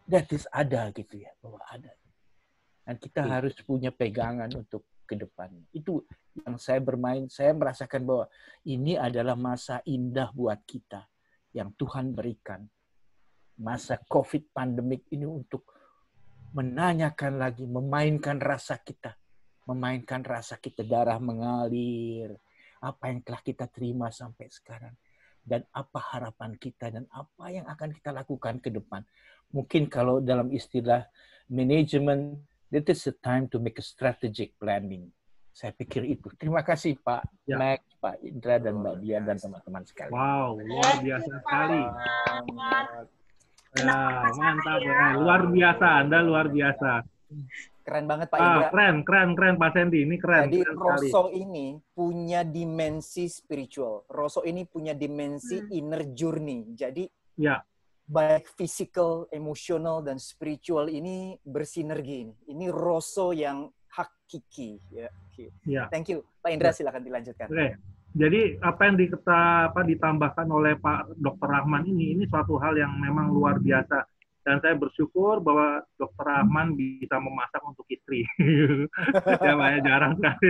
that is ada gitu ya, bahwa ada. Dan kita harus punya pegangan untuk ke depan. Itu yang saya bermain, saya merasakan bahwa ini adalah masa indah buat kita yang Tuhan berikan. Masa COVID pandemik ini untuk menanyakan lagi, memainkan rasa kita. Memainkan rasa kita, darah mengalir. Apa yang telah kita terima sampai sekarang. Dan apa harapan kita dan apa yang akan kita lakukan ke depan. Mungkin kalau dalam istilah manajemen, it is a time to make a strategic planning. Saya pikir itu. Terima kasih Pak Max, Pak Indra, dan Mbak Dian, dan teman-teman sekalian. Wow, luar biasa sekali. Ya, mantap. Luar biasa, Anda luar biasa. Keren banget Pak Indra. Keren Pak Sandy. Ini keren. Jadi keren Rosso ini punya dimensi spiritual. Rosso ini punya dimensi inner journey. Jadi baik physical, emosional, dan spiritual ini bersinergi. Ini Rosso yang hakiki. Ya. Thank you. Pak Indra, silakan dilanjutkan. Oke. Jadi apa yang ditambahkan oleh Pak Dr. Rahman ini suatu hal yang memang luar biasa. Dan saya bersyukur bahwa Dr. Rahman bisa memasak untuk istri. Ya Pak, ya, jarang sekali.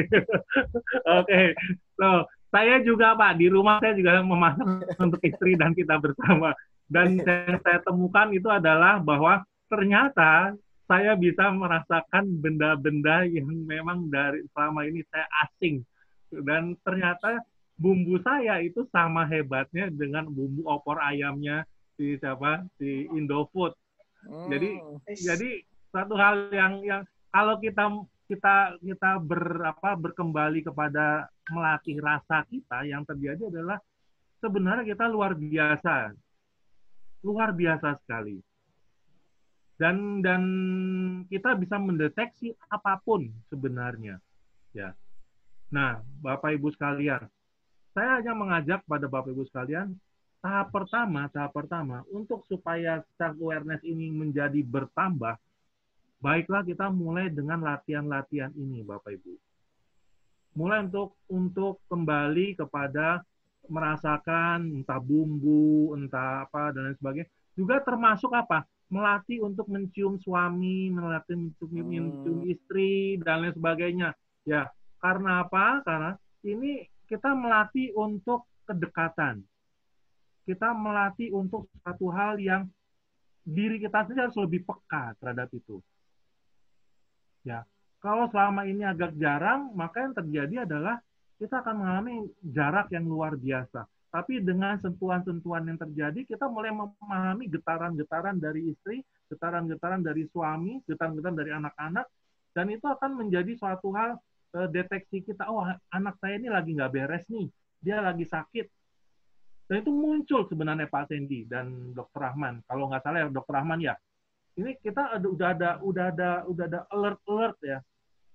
Oke. So, saya juga Pak, di rumah saya juga memasak untuk istri dan kita bersama. Dan yang saya temukan itu adalah bahwa ternyata saya bisa merasakan benda-benda yang memang dari selama ini saya asing. Dan ternyata bumbu saya itu sama hebatnya dengan bumbu opor ayamnya si Indofood. Jadi satu hal yang kalau kita berkembali kepada melatih rasa kita, yang terjadi adalah sebenarnya kita luar biasa sekali. Dan kita bisa mendeteksi apapun sebenarnya. Ya. Nah, Bapak Ibu sekalian, saya hanya mengajak pada Bapak Ibu sekalian, tahap pertama untuk supaya self awareness ini menjadi bertambah, baiklah kita mulai dengan latihan-latihan ini, Bapak Ibu. Mulai untuk kembali kepada merasakan entah bumbu, entah apa dan lain sebagainya. Juga termasuk apa? Melatih untuk mencium suami, melatih untuk mencium istri dan lain sebagainya. Ya, karena apa? Karena ini kita melatih untuk kedekatan. Kita melatih untuk satu hal yang diri kita sendiri harus lebih peka terhadap itu. Ya, kalau selama ini agak jarang, maka yang terjadi adalah kita akan mengalami jarak yang luar biasa. Tapi dengan sentuhan-sentuhan yang terjadi, kita mulai memahami getaran-getaran dari istri, getaran-getaran dari suami, getaran-getaran dari anak-anak, dan itu akan menjadi suatu hal deteksi kita, oh anak saya ini lagi nggak beres nih, dia lagi sakit. Dan itu muncul sebenarnya Pak Sandy dan Dr. Rahman. Kalau nggak salah ya Dr. Rahman ya. Ini kita udah ada alert ya.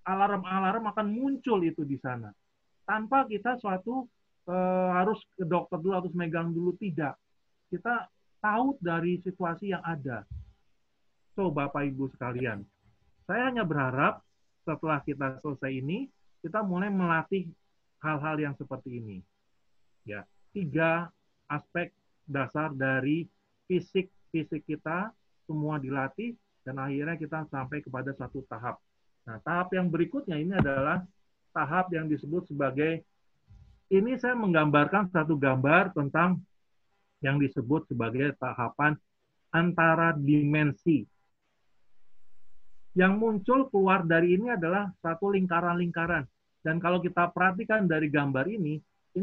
Alarm akan muncul itu di sana. Tanpa kita harus ke dokter dulu, harus megang dulu, tidak. Kita tahu dari situasi yang ada. So, Bapak Ibu sekalian, saya hanya berharap setelah kita selesai ini, kita mulai melatih hal-hal yang seperti ini. Ya, 3 aspek dasar dari fisik, fisik kita semua dilatih, dan akhirnya kita sampai kepada satu tahap. Nah, tahap yang berikutnya ini adalah tahap yang disebut sebagai, ini saya menggambarkan satu gambar tentang yang disebut sebagai tahapan antara dimensi. Yang muncul keluar dari ini adalah satu lingkaran-lingkaran. Dan kalau kita perhatikan dari gambar ini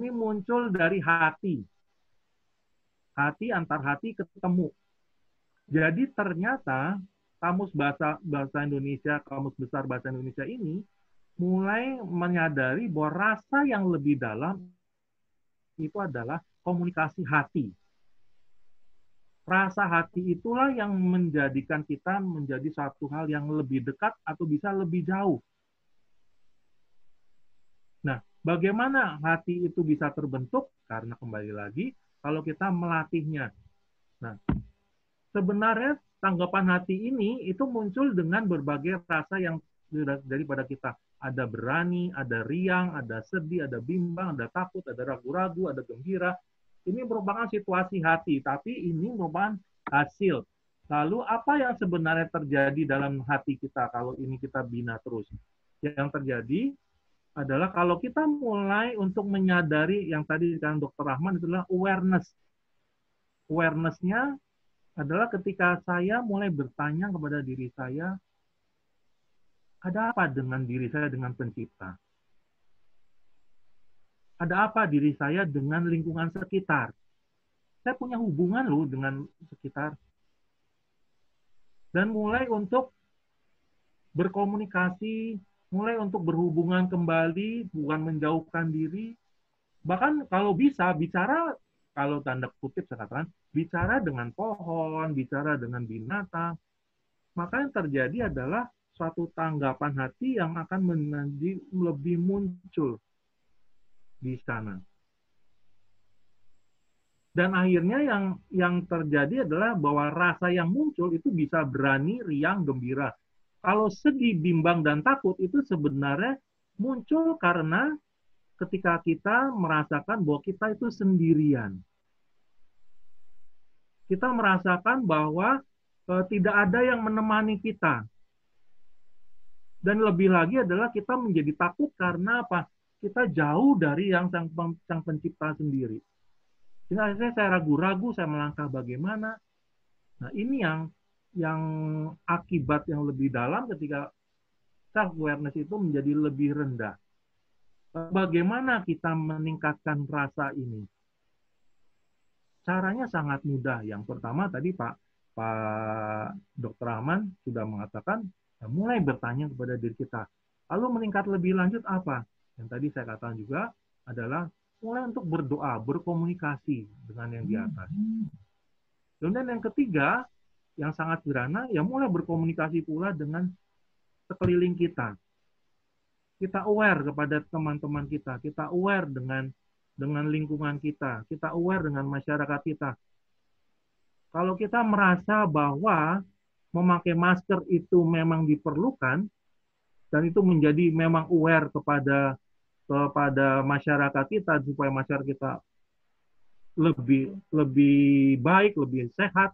muncul dari hati. Hati antar hati ketemu. Jadi ternyata Kamus Bahasa Indonesia, Kamus Besar Bahasa Indonesia ini mulai menyadari bahwa rasa yang lebih dalam itu adalah komunikasi hati. Rasa hati itulah yang menjadikan kita menjadi satu hal yang lebih dekat atau bisa lebih jauh. Nah, bagaimana hati itu bisa terbentuk? Karena kembali lagi, kalau kita melatihnya. Nah, sebenarnya tanggapan hati ini itu muncul dengan berbagai rasa yang daripada kita. Ada berani, ada riang, ada sedih, ada bimbang, ada takut, ada ragu-ragu, ada gembira. Ini merupakan situasi hati, tapi ini merupakan hasil. Lalu apa yang sebenarnya terjadi dalam hati kita kalau ini kita bina terus? Yang terjadi adalah kalau kita mulai untuk menyadari yang tadi kan Dr. Rahman itu adalah awareness. Awareness-nya adalah ketika saya mulai bertanya kepada diri saya, ada apa dengan diri saya dengan pencipta? Ada apa diri saya dengan lingkungan sekitar? Saya punya hubungan loh dengan sekitar. Dan mulai untuk berkomunikasi, mulai untuk berhubungan kembali, bukan menjauhkan diri. Bahkan kalau bisa, bicara, kalau tanda kutip saya katakan, bicara dengan pohon, bicara dengan binatang, maka yang terjadi adalah suatu tanggapan hati yang akan menjadi lebih muncul di sana. Dan akhirnya yang terjadi adalah bahwa rasa yang muncul itu bisa berani, riang, gembira. Kalau sedih, bimbang, dan takut itu sebenarnya muncul karena ketika kita merasakan bahwa kita itu sendirian. Kita merasakan bahwa tidak ada yang menemani kita. Dan lebih lagi adalah kita menjadi takut karena apa? Kita jauh dari yang sang pencipta sendiri. Jadi saya ragu-ragu, saya melangkah bagaimana. Nah, ini yang akibat yang lebih dalam ketika self-awareness itu menjadi lebih rendah. Bagaimana kita meningkatkan rasa ini? Caranya sangat mudah. Yang pertama tadi Pak Dr. Rahman sudah mengatakan, mulai bertanya kepada diri kita. Lalu meningkat lebih lanjut apa? Yang tadi saya katakan juga adalah mulai untuk berdoa, berkomunikasi dengan yang di atas. Kemudian yang ketiga, yang sangat sederhana, ya mulai berkomunikasi pula dengan sekeliling kita. Kita aware kepada teman-teman kita aware dengan lingkungan kita aware dengan masyarakat kita. Kalau kita merasa bahwa memakai masker itu memang diperlukan, dan itu menjadi memang aware kepada masyarakat kita, supaya masyarakat kita lebih baik, lebih sehat,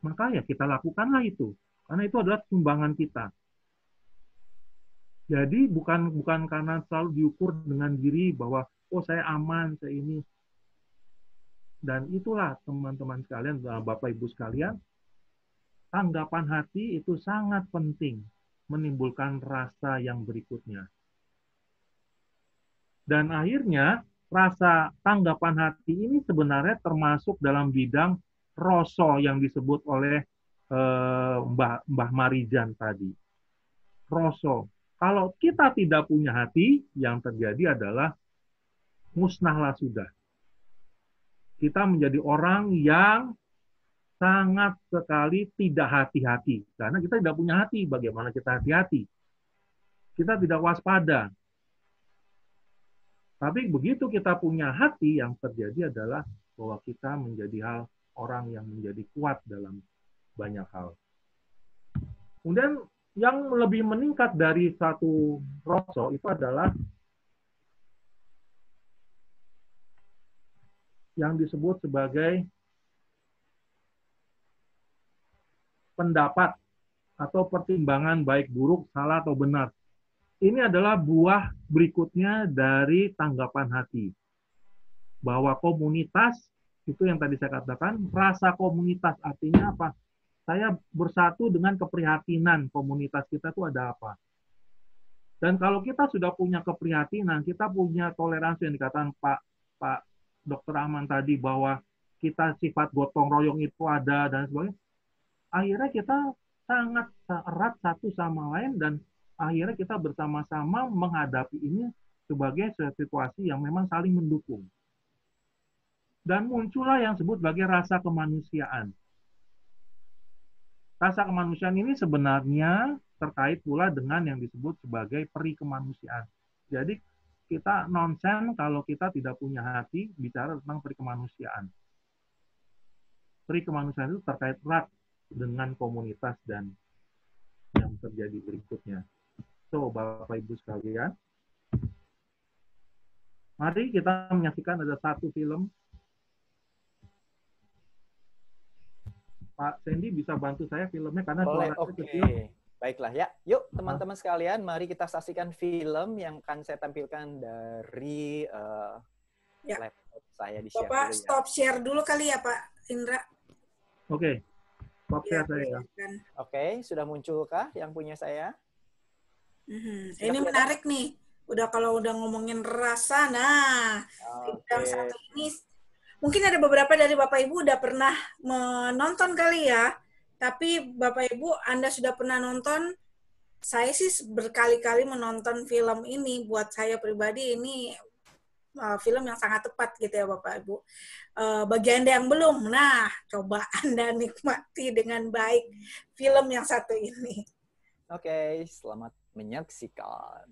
maka ya kita lakukanlah itu. Karena itu adalah sumbangan kita. Jadi bukan karena selalu diukur dengan diri bahwa, oh saya aman, saya ini. Dan itulah teman-teman sekalian, Bapak Ibu sekalian, tanggapan hati itu sangat penting menimbulkan rasa yang berikutnya. Dan akhirnya rasa tanggapan hati ini sebenarnya termasuk dalam bidang rasa yang disebut oleh Mbah Marijan tadi. Rasa. Kalau kita tidak punya hati, yang terjadi adalah musnahlah sudah. Kita menjadi orang yang sangat sekali tidak hati-hati. Karena kita tidak punya hati, bagaimana kita hati-hati? Kita tidak waspada. Tapi begitu kita punya hati, yang terjadi adalah bahwa kita menjadi orang yang menjadi kuat dalam banyak hal. Kemudian yang lebih meningkat dari satu rasa itu adalah yang disebut sebagai pendapat atau pertimbangan baik buruk, salah atau benar. Ini adalah buah berikutnya dari tanggapan hati. Bahwa komunitas, itu yang tadi saya katakan, rasa komunitas artinya apa? Saya bersatu dengan keprihatinan komunitas kita itu ada apa. Dan kalau kita sudah punya keprihatinan, kita punya toleransi yang dikatakan Pak Dr. Ahmad tadi, bahwa kita sifat gotong royong itu ada dan sebagainya, akhirnya kita sangat erat satu sama lain dan akhirnya kita bersama-sama menghadapi ini sebagai situasi yang memang saling mendukung. Dan muncullah yang disebut sebagai rasa kemanusiaan. Rasa kemanusiaan ini sebenarnya terkait pula dengan yang disebut sebagai peri kemanusiaan. Jadi kita nonsen kalau kita tidak punya hati bicara tentang peri kemanusiaan. Peri kemanusiaan itu terkait erat dengan komunitas dan yang terjadi berikutnya. So, Bapak Ibu sekalian, mari kita menyaksikan ada satu film. Pak Sandy bisa bantu saya filmnya karena Boleh, suaranya oke. kecil. Baiklah ya. Yuk teman-teman sekalian, mari kita saksikan film yang akan saya tampilkan dari Ya. laptop saya di share Bapak dulu ya. stop share dulu kali ya Pak Indra. Oke, stop Ya, share saya ya. silakan. Oke, sudah munculkah yang punya saya? Mhm. Sudah Ini kelihatan? menarik nih. Kalau udah ngomongin rasa, nah yang satu Oke. ini mungkin ada beberapa dari Bapak Ibu udah pernah menonton kali ya. Tapi Bapak Ibu Anda sudah pernah nonton? Saya sih berkali-kali menonton film ini. Buat saya pribadi ini film yang sangat tepat gitu ya Bapak Ibu. Bagi Anda yang belum, nah coba Anda nikmati dengan baik film yang satu ini. Oke, selamat menyaksikan.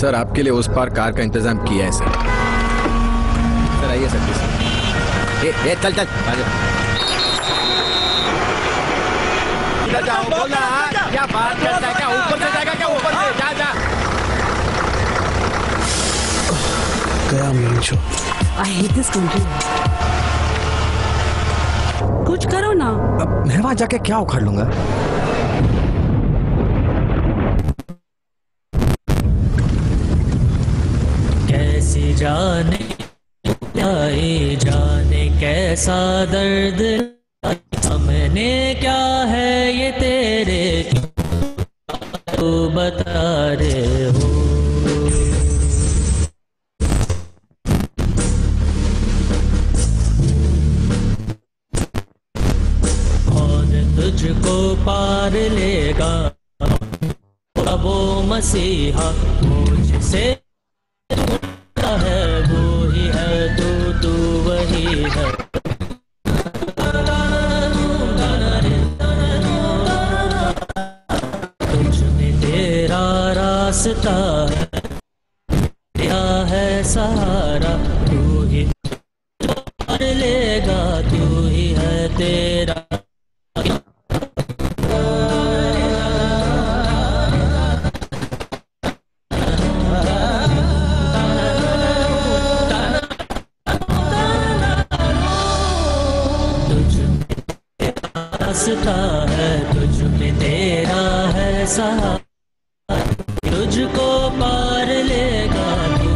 Sir आपके लिए उस पार कार का इंतजाम किया है सर आइए sir please ए चल चल इधर जाओ बोलना क्या बात करता है क्या ऊपर से जाएगा क्या ऊपर से जा जा गया मंचो I hate this country. कुछ करो ना. अब मैं वहां जाके क्या उखाड़ लूंगा कैसी जाने आए जाने कैसा दर्द सामने क्या है ये तेरे तू बता रहे हो कौन तुझको पार लेगा वो मसीहा मुझसे है वो ही है तू वही है तुझ में तेरा रास्ता है क्या है सहारा तू ही पार लेगा तू ही है तेरा रास्ता है तुझ में तेरा है सहारा तुझको पार लेगा तू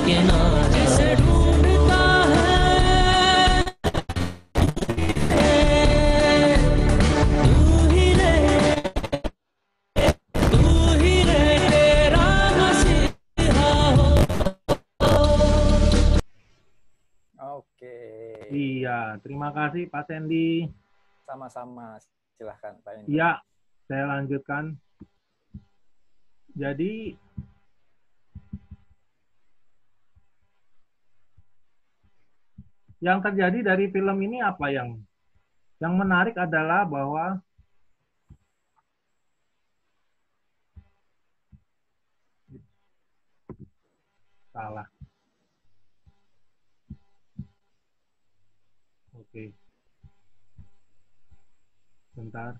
किनारे से ढूंढता है तू ही रे तेरा मसीहा हो Oke. Iya, terima kasih Pak Sandy. Sama-sama. Silahkan Pak Indra. Iya, saya lanjutkan. Jadi, yang terjadi dari film ini apa yang menarik adalah bahwa salah. Oke. Bentar.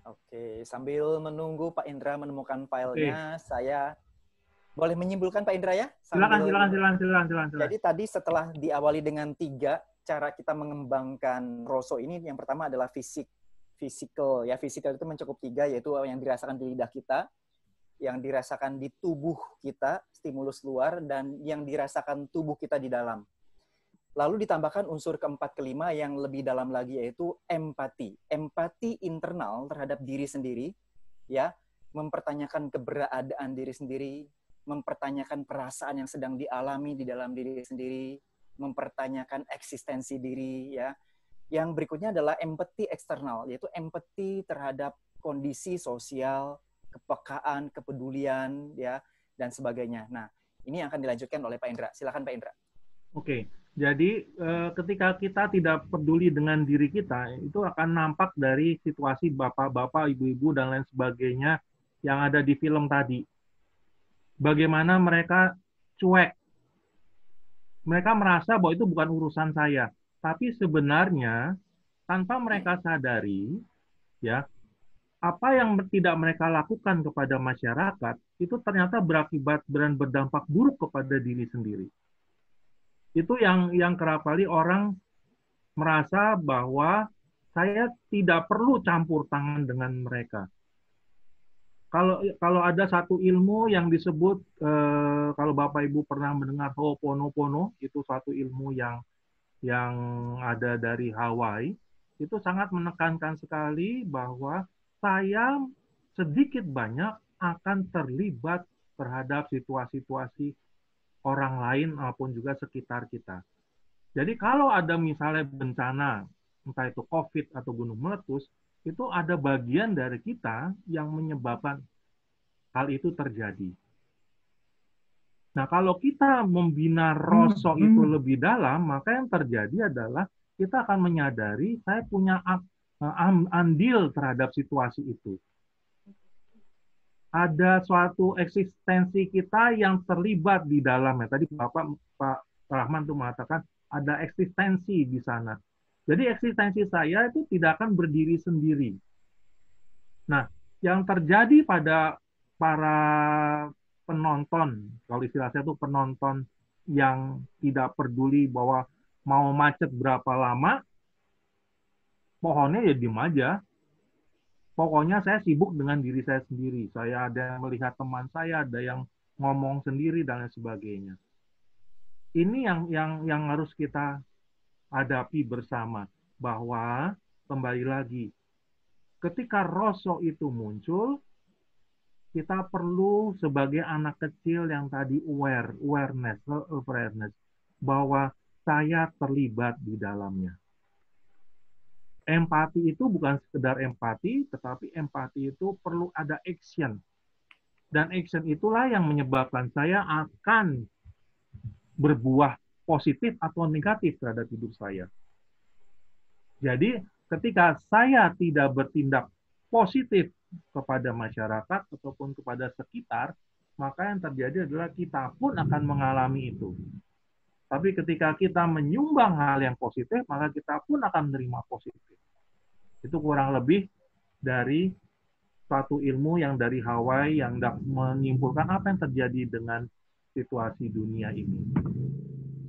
Oke, sambil menunggu Pak Indra menemukan filenya, saya boleh menyimpulkan Pak Indra ya? Silakan. Jadi tadi setelah diawali dengan 3 cara kita mengembangkan rasa ini, yang pertama adalah physical. Ya, physical itu mencakup 3, yaitu yang dirasakan di lidah kita, yang dirasakan di tubuh kita, stimulus luar, dan yang dirasakan tubuh kita di dalam. Lalu ditambahkan unsur keempat kelima yang lebih dalam lagi, yaitu empati. Empati internal terhadap diri sendiri, ya, mempertanyakan keberadaan diri sendiri, mempertanyakan perasaan yang sedang dialami di dalam diri sendiri, mempertanyakan eksistensi diri, ya. Yang berikutnya adalah empati eksternal, yaitu empati terhadap kondisi sosial, kepekaan, kepedulian, ya, dan sebagainya. Nah, ini yang akan dilanjutkan oleh Pak Indra. Silakan Pak Indra. Oke. Jadi ketika kita tidak peduli dengan diri kita, itu akan nampak dari situasi bapak-bapak, ibu-ibu, dan lain sebagainya yang ada di film tadi. Bagaimana mereka cuek. Mereka merasa bahwa itu bukan urusan saya. Tapi sebenarnya, tanpa mereka sadari, ya, apa yang tidak mereka lakukan kepada masyarakat, itu ternyata berakibat dan berdampak buruk kepada diri sendiri. Itu yang kerap kali orang merasa bahwa saya tidak perlu campur tangan dengan mereka. Kalau ada satu ilmu yang disebut, kalau Bapak Ibu pernah mendengar Ho'oponopono, itu suatu ilmu yang ada dari Hawaii, itu sangat menekankan sekali bahwa saya sedikit banyak akan terlibat terhadap situasi-situasi orang lain maupun juga sekitar kita. Jadi kalau ada misalnya bencana, entah itu COVID atau gunung meletus, itu ada bagian dari kita yang menyebabkan hal itu terjadi. Nah, kalau kita membina rasa itu lebih dalam, maka yang terjadi adalah kita akan menyadari saya punya andil terhadap situasi itu. Ada suatu eksistensi kita yang terlibat di dalamnya. Tadi Pak Rahman tuh mengatakan ada eksistensi di sana. Jadi eksistensi saya itu tidak akan berdiri sendiri. Nah, yang terjadi pada para penonton, kalau istilah saya itu penonton yang tidak peduli bahwa mau macet berapa lama, pohonnya ya diem aja. Pokoknya saya sibuk dengan diri saya sendiri. Saya ada yang melihat teman saya, ada yang ngomong sendiri, dan lain sebagainya. Ini yang harus kita hadapi bersama. Bahwa, kembali lagi, ketika rasa itu muncul, kita perlu sebagai anak kecil yang tadi awareness, bahwa saya terlibat di dalamnya. Empati itu bukan sekedar empati, tetapi empati itu perlu ada action. Dan action itulah yang menyebabkan saya akan berbuah positif atau negatif terhadap hidup saya. Jadi, ketika saya tidak bertindak positif kepada masyarakat ataupun kepada sekitar, maka yang terjadi adalah kita pun akan mengalami itu. Tapi ketika kita menyumbang hal yang positif, maka kita pun akan menerima positif. Itu kurang lebih dari suatu ilmu yang dari Hawaii yang menyimpulkan apa yang terjadi dengan situasi dunia ini.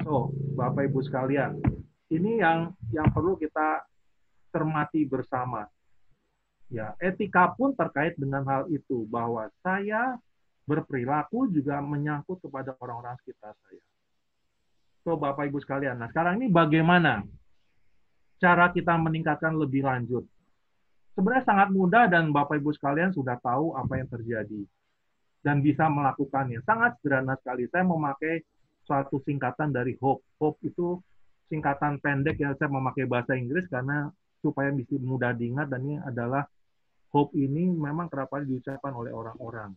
So, Bapak Ibu sekalian, ini yang perlu kita cermati bersama. Ya, etika pun terkait dengan hal itu, bahwa saya berperilaku juga menyangkut kepada orang-orang sekitar saya. So, Bapak Ibu sekalian, nah sekarang ini bagaimana cara kita meningkatkan lebih lanjut? Sebenarnya sangat mudah dan Bapak Ibu sekalian sudah tahu apa yang terjadi dan bisa melakukannya. Sangat sederhana sekali. Saya memakai suatu singkatan dari HOPE. HOPE itu singkatan pendek yang saya memakai bahasa Inggris karena supaya bisa mudah diingat, dan ini adalah HOPE ini memang kerap kali diucapkan oleh orang-orang.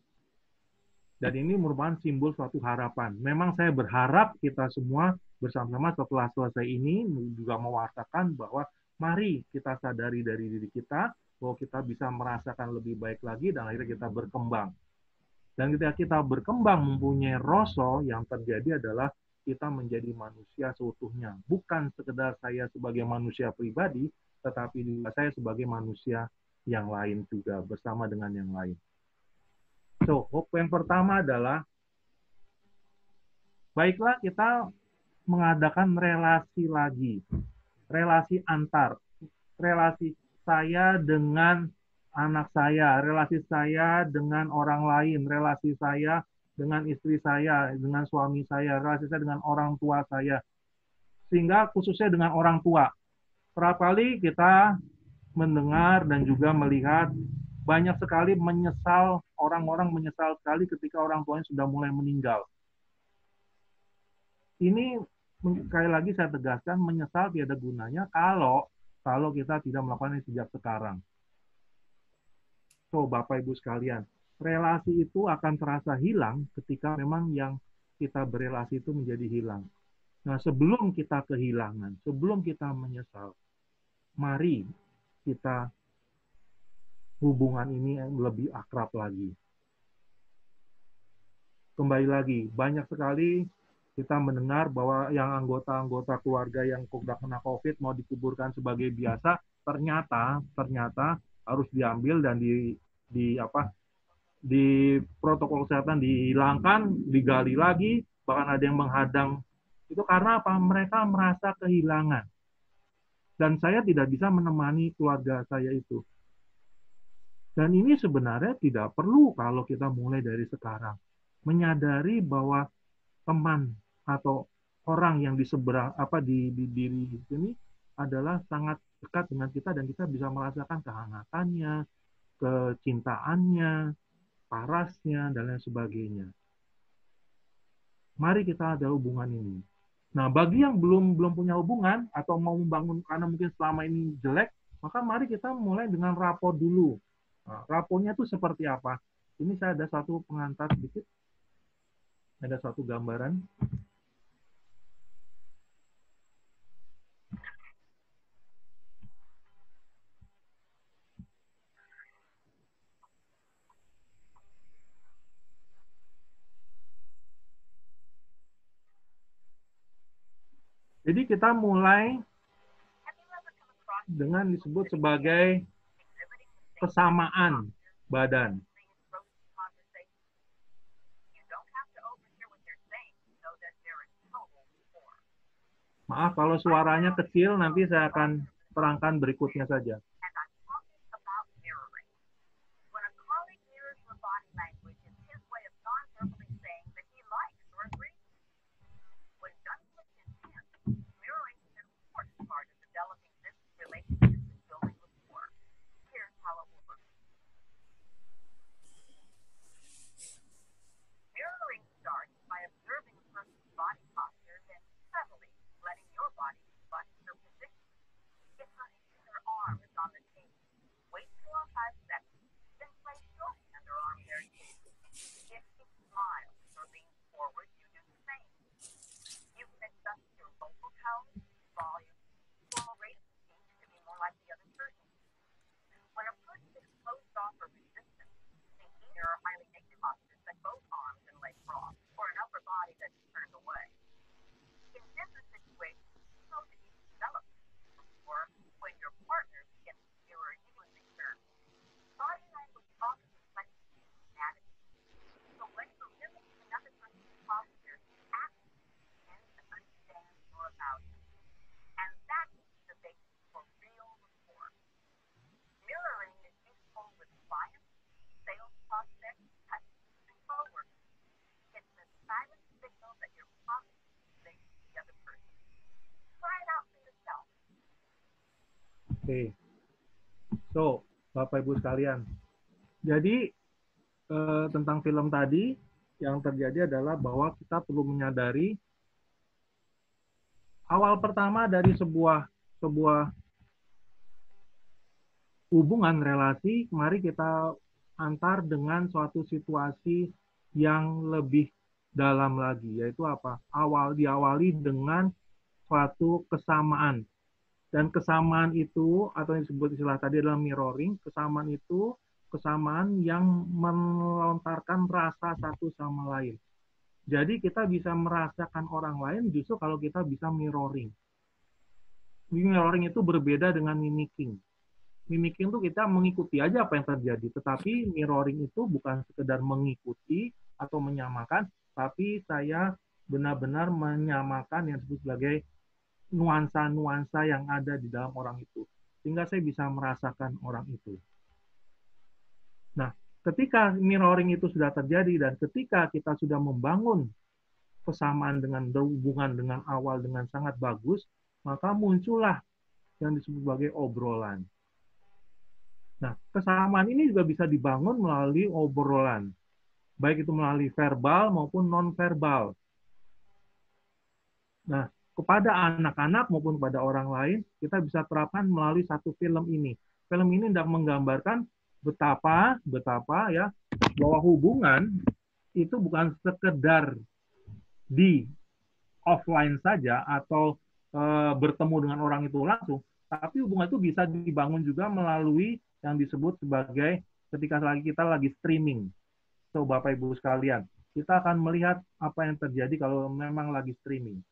Dan ini merupakan simbol suatu harapan. Memang saya berharap kita semua bersama-sama setelah selesai ini juga mewartakan bahwa mari kita sadari dari diri kita bahwa kita bisa merasakan lebih baik lagi dan akhirnya kita berkembang. Dan ketika kita berkembang mempunyai rasa, yang terjadi adalah kita menjadi manusia seutuhnya. Bukan sekedar saya sebagai manusia pribadi, tetapi juga saya sebagai manusia yang lain juga, bersama dengan yang lain. So, hope yang pertama adalah, baiklah kita mengadakan relasi lagi, relasi antar, relasi saya dengan anak saya, relasi saya dengan orang lain, relasi saya dengan istri saya, dengan suami saya, relasi saya dengan orang tua saya. Sehingga khususnya dengan orang tua. Berapa kali kita mendengar dan juga melihat banyak sekali menyesal, orang-orang menyesal sekali ketika orang tuanya sudah mulai meninggal. Ini sekali lagi saya tegaskan, menyesal tiada gunanya kalau kita tidak melakukannya sejak sekarang. So, Bapak Ibu sekalian, relasi itu akan terasa hilang ketika memang yang kita berelasi itu menjadi hilang. Nah, sebelum kita kehilangan, sebelum kita menyesal, mari kita hubungan ini lebih akrab lagi. Kembali lagi, banyak sekali kita mendengar bahwa yang anggota-anggota keluarga yang sudah kena COVID mau dikuburkan sebagai biasa, ternyata harus diambil dan di protokol kesehatan dihilangkan, digali lagi, bahkan ada yang menghadang. Itu karena apa? Mereka merasa kehilangan. Dan saya tidak bisa menemani keluarga saya itu. Dan ini sebenarnya tidak perlu kalau kita mulai dari sekarang. Menyadari bahwa teman atau orang yang di seberang di diri sini adalah sangat dekat dengan kita dan kita bisa merasakan kehangatannya, kecintaannya, parasnya, dan lain sebagainya. Mari kita ada hubungan ini. Nah, bagi yang belum punya hubungan atau mau membangun karena mungkin selama ini jelek, maka mari kita mulai dengan rapor dulu. Nah, rapornya itu seperti apa? Ini saya ada satu pengantar sedikit. Ada satu gambaran. Jadi kita mulai dengan disebut sebagai kesamaan badan. Maaf kalau suaranya kecil, nanti saya akan terangkan berikutnya saja. Oke. So, Bapak Ibu sekalian. Jadi tentang film tadi yang terjadi adalah bahwa kita perlu menyadari awal pertama dari sebuah hubungan relasi, mari kita antar dengan suatu situasi yang lebih dalam lagi, yaitu apa? Diawali dengan suatu kesamaan. Dan kesamaan itu, atau yang disebut istilah tadi adalah mirroring, kesamaan itu kesamaan yang melontarkan rasa satu sama lain. Jadi kita bisa merasakan orang lain justru kalau kita bisa mirroring. Mirroring itu berbeda dengan mimicking. Mimicking itu kita mengikuti aja apa yang terjadi, tetapi mirroring itu bukan sekedar mengikuti atau menyamakan, tapi saya benar-benar menyamakan yang disebut sebagai nuansa-nuansa yang ada di dalam orang itu, sehingga saya bisa merasakan orang itu. Nah, ketika mirroring itu sudah terjadi dan ketika kita sudah membangun kesamaan dengan hubungan dengan awal dengan sangat bagus, maka muncullah yang disebut sebagai obrolan. Nah, kesamaan ini juga bisa dibangun melalui obrolan, baik itu melalui verbal maupun non-verbal. Nah, kepada anak-anak maupun kepada orang lain, kita bisa terapkan melalui satu film ini. Film ini hendak menggambarkan betapa ya bahwa hubungan itu bukan sekedar di offline saja atau bertemu dengan orang itu langsung, tapi hubungan itu bisa dibangun juga melalui yang disebut sebagai ketika kita lagi streaming. So, Bapak Ibu sekalian, kita akan melihat apa yang terjadi kalau memang lagi streaming.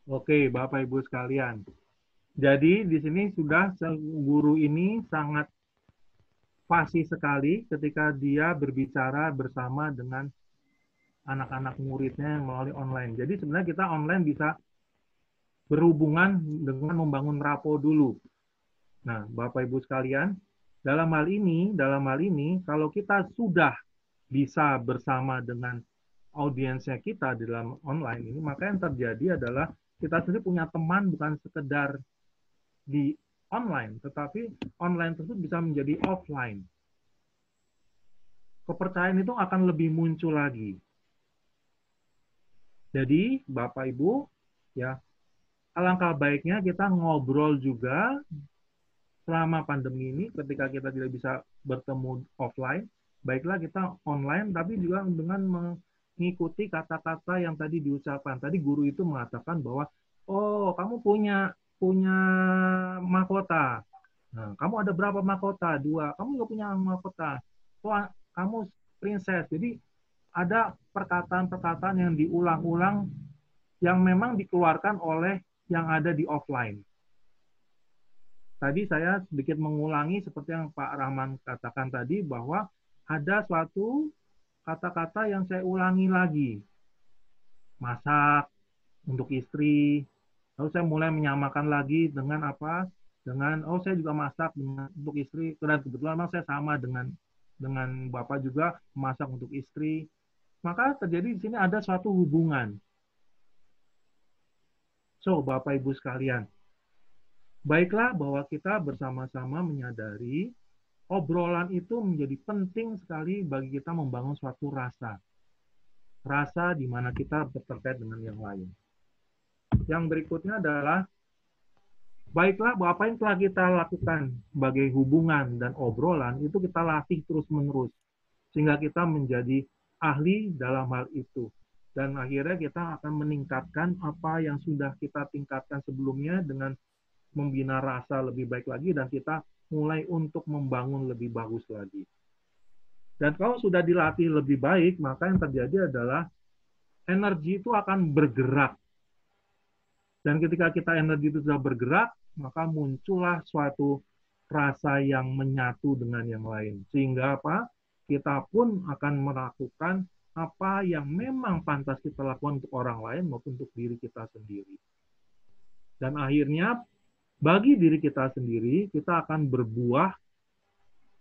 Oke, Bapak Ibu sekalian. Jadi di sini sudah guru ini sangat fasih sekali ketika dia berbicara bersama dengan anak-anak muridnya melalui online. Jadi sebenarnya kita online bisa berhubungan dengan membangun rapport dulu. Nah, Bapak Ibu sekalian, dalam hal ini kalau kita sudah bisa bersama dengan audiensnya kita di dalam online ini, maka yang terjadi adalah kita sendiri punya teman bukan sekedar di online, tetapi online tersebut bisa menjadi offline. Kepercayaan itu akan lebih muncul lagi. Jadi, Bapak Ibu, ya, alangkah baiknya kita ngobrol juga selama pandemi ini ketika kita tidak bisa bertemu offline, baiklah kita online, tapi juga dengan mengikuti kata-kata yang tadi diucapkan. Tadi guru itu mengatakan bahwa, oh, kamu punya mahkota. Nah, kamu ada berapa mahkota? 2. Kamu nggak punya mahkota. Oh, kamu princess. Jadi ada perkataan-perkataan yang diulang-ulang yang memang dikeluarkan oleh yang ada di offline. Tadi saya sedikit mengulangi seperti yang Pak Rahman katakan tadi, bahwa ada suatu kata-kata yang saya ulangi lagi. Masak untuk istri, lalu saya mulai menyamakan lagi dengan apa? Dengan, oh saya juga masak untuk istri, dan kebetulan memang saya sama dengan Bapak juga masak untuk istri. Maka terjadi di sini ada suatu hubungan. So, Bapak Ibu sekalian, baiklah bahwa kita bersama-sama menyadari obrolan itu menjadi penting sekali bagi kita membangun suatu rasa. Rasa di mana kita terkait dengan yang lain. Yang berikutnya adalah, baiklah bahwa apa yang telah kita lakukan sebagai hubungan dan obrolan, itu kita latih terus-menerus. Sehingga kita menjadi ahli dalam hal itu. Dan akhirnya kita akan meningkatkan apa yang sudah kita tingkatkan sebelumnya dengan membina rasa lebih baik lagi, dan kita mulai untuk membangun lebih bagus lagi. Dan kalau sudah dilatih lebih baik, maka yang terjadi adalah energi itu akan bergerak. Dan ketika kita energi itu sudah bergerak, maka muncullah suatu rasa yang menyatu dengan yang lain. Sehingga apa? Kita pun akan melakukan apa yang memang pantas kita lakukan untuk orang lain maupun untuk diri kita sendiri. Dan akhirnya, bagi diri kita sendiri, kita akan berbuah,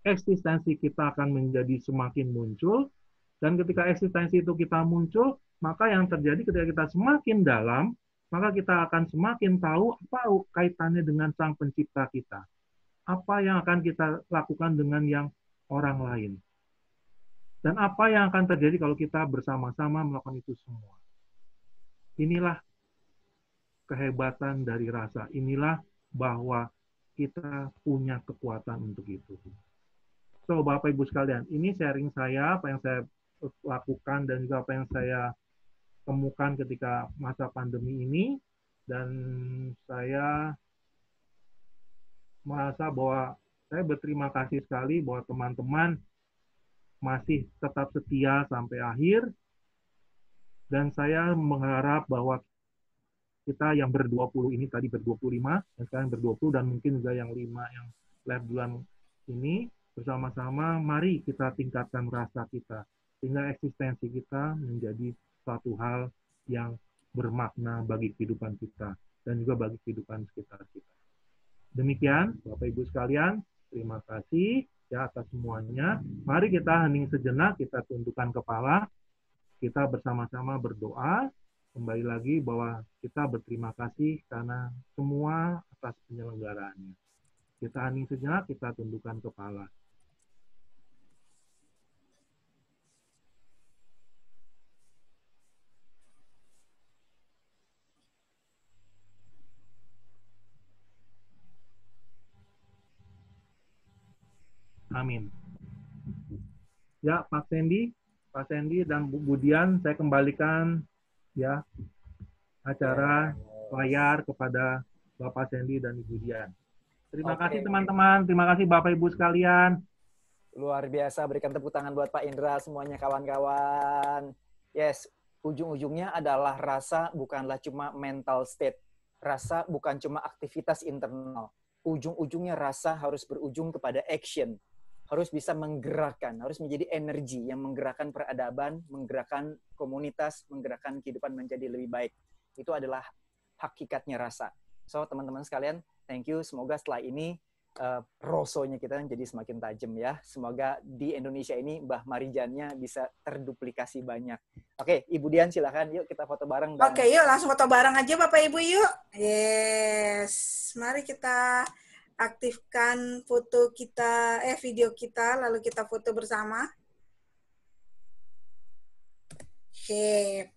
eksistensi kita akan menjadi semakin muncul, dan ketika eksistensi itu kita muncul, maka yang terjadi ketika kita semakin dalam, maka kita akan semakin tahu apa kaitannya dengan Sang Pencipta kita. Apa yang akan kita lakukan dengan yang orang lain. Dan apa yang akan terjadi kalau kita bersama-sama melakukan itu semua. Inilah kehebatan dari rasa. Inilah bahwa kita punya kekuatan untuk itu. So, Bapak Ibu sekalian, ini sharing saya, apa yang saya lakukan dan juga apa yang saya temukan ketika masa pandemi ini. Dan saya merasa bahwa saya berterima kasih sekali bahwa teman-teman masih tetap setia sampai akhir, dan saya mengharap bahwa kita yang ber-20 ini, tadi ber-25, dan sekarang ber-20, dan mungkin juga yang 5 yang live bulan ini, bersama-sama mari kita tingkatkan rasa kita, sehingga eksistensi kita menjadi suatu hal yang bermakna bagi kehidupan kita, dan juga bagi kehidupan sekitar kita. Demikian, Bapak Ibu sekalian, terima kasih ya atas semuanya. Mari kita hening sejenak, kita tundukkan kepala, kita bersama-sama berdoa. Kembali lagi bahwa kita berterima kasih karena semua atas penyelenggaraannya. Kita hening sejenak, kita tundukkan kepala. Amin. Ya, Pak Sandy dan Bu Budian, saya kembalikan ya acara layar kepada Bapak Sandy dan Ibu Dian. Terima kasih teman-teman, terima kasih Bapak Ibu sekalian. Luar biasa, berikan tepuk tangan buat Pak Indra semuanya kawan-kawan. Yes, ujung-ujungnya adalah rasa bukanlah cuma mental state. Rasa bukan cuma aktivitas internal. Ujung-ujungnya rasa harus berujung kepada action. Harus bisa menggerakkan, harus menjadi energi yang menggerakkan peradaban, menggerakkan komunitas, menggerakkan kehidupan menjadi lebih baik. Itu adalah hakikatnya rasa. So, teman-teman sekalian, thank you. Semoga setelah ini rosonya kita jadi semakin tajam ya. Semoga di Indonesia ini Mbah Marijannya bisa terduplikasi banyak. Oke, Ibu Dian silakan. Yuk kita foto bareng. Oke, yuk langsung foto bareng aja Bapak Ibu yuk. Yes, mari kita aktifkan foto kita, video kita, lalu kita foto bersama. Sip.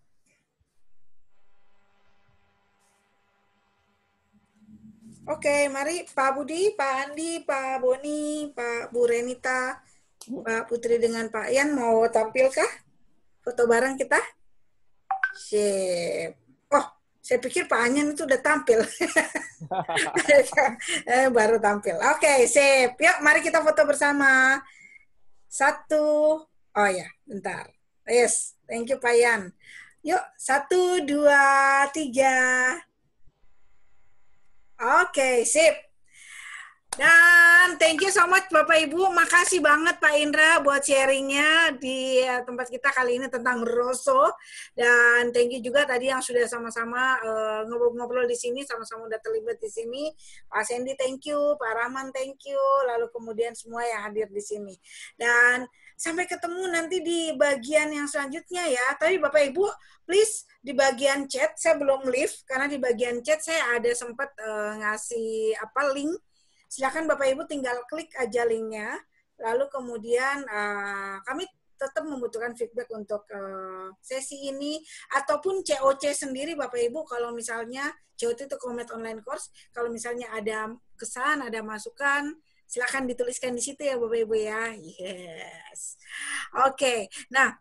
Oke, mari Pak Budi, Pak Andi, Pak Boni, Pak Bu Renita, Pak Putri dengan Pak Ian mau tampilkah foto bareng kita? Sip. Oh, saya pikir Pak Anyan itu udah tampil. Baru tampil. Oke, sip. Yuk, mari kita foto bersama. 1. Oh ya, bentar. Yes, thank you Pak Ian. Yuk, 1, 2, 3. Oke, sip. Dan thank you so much Bapak Ibu. Makasih banget Pak Indra buat sharingnya di tempat kita kali ini tentang Rosso. Dan thank you juga tadi yang sudah sama-sama ngobrol-ngobrol di sini, sama-sama udah terlibat di sini. Pak Sandy thank you, Pak Rahman thank you, lalu kemudian semua yang hadir di sini. Dan sampai ketemu nanti di bagian yang selanjutnya ya. Tapi Bapak Ibu, please di bagian chat, saya belum live, karena di bagian chat saya ada sempat ngasih link. Silakan Bapak Ibu tinggal klik aja linknya, lalu kemudian kami tetap membutuhkan feedback untuk sesi ini, ataupun COC sendiri Bapak Ibu, kalau misalnya COC itu Comet Online Course, kalau misalnya ada kesan, ada masukan, silakan dituliskan di situ ya Bapak Ibu ya. Yes. Oke. Nah,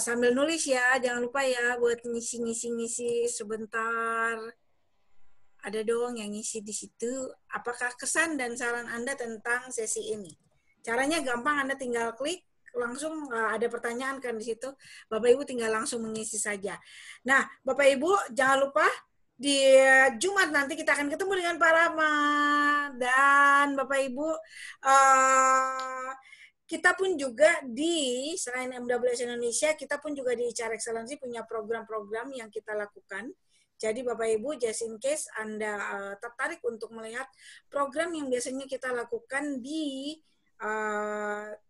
sambil nulis ya, jangan lupa ya buat ngisi sebentar. Ada dong yang ngisi di situ. Apakah kesan dan saran Anda tentang sesi ini? Caranya gampang, Anda tinggal klik, langsung ada pertanyaan kan di situ. Bapak Ibu tinggal langsung mengisi saja. Nah, Bapak Ibu jangan lupa di Jumat nanti kita akan ketemu dengan Pak Rahmat. Dan Bapak Ibu, kita pun juga selain MWS Indonesia, kita pun juga di HR Excellency punya program-program yang kita lakukan. Jadi Bapak Ibu, just in case Anda tertarik untuk melihat program yang biasanya kita lakukan di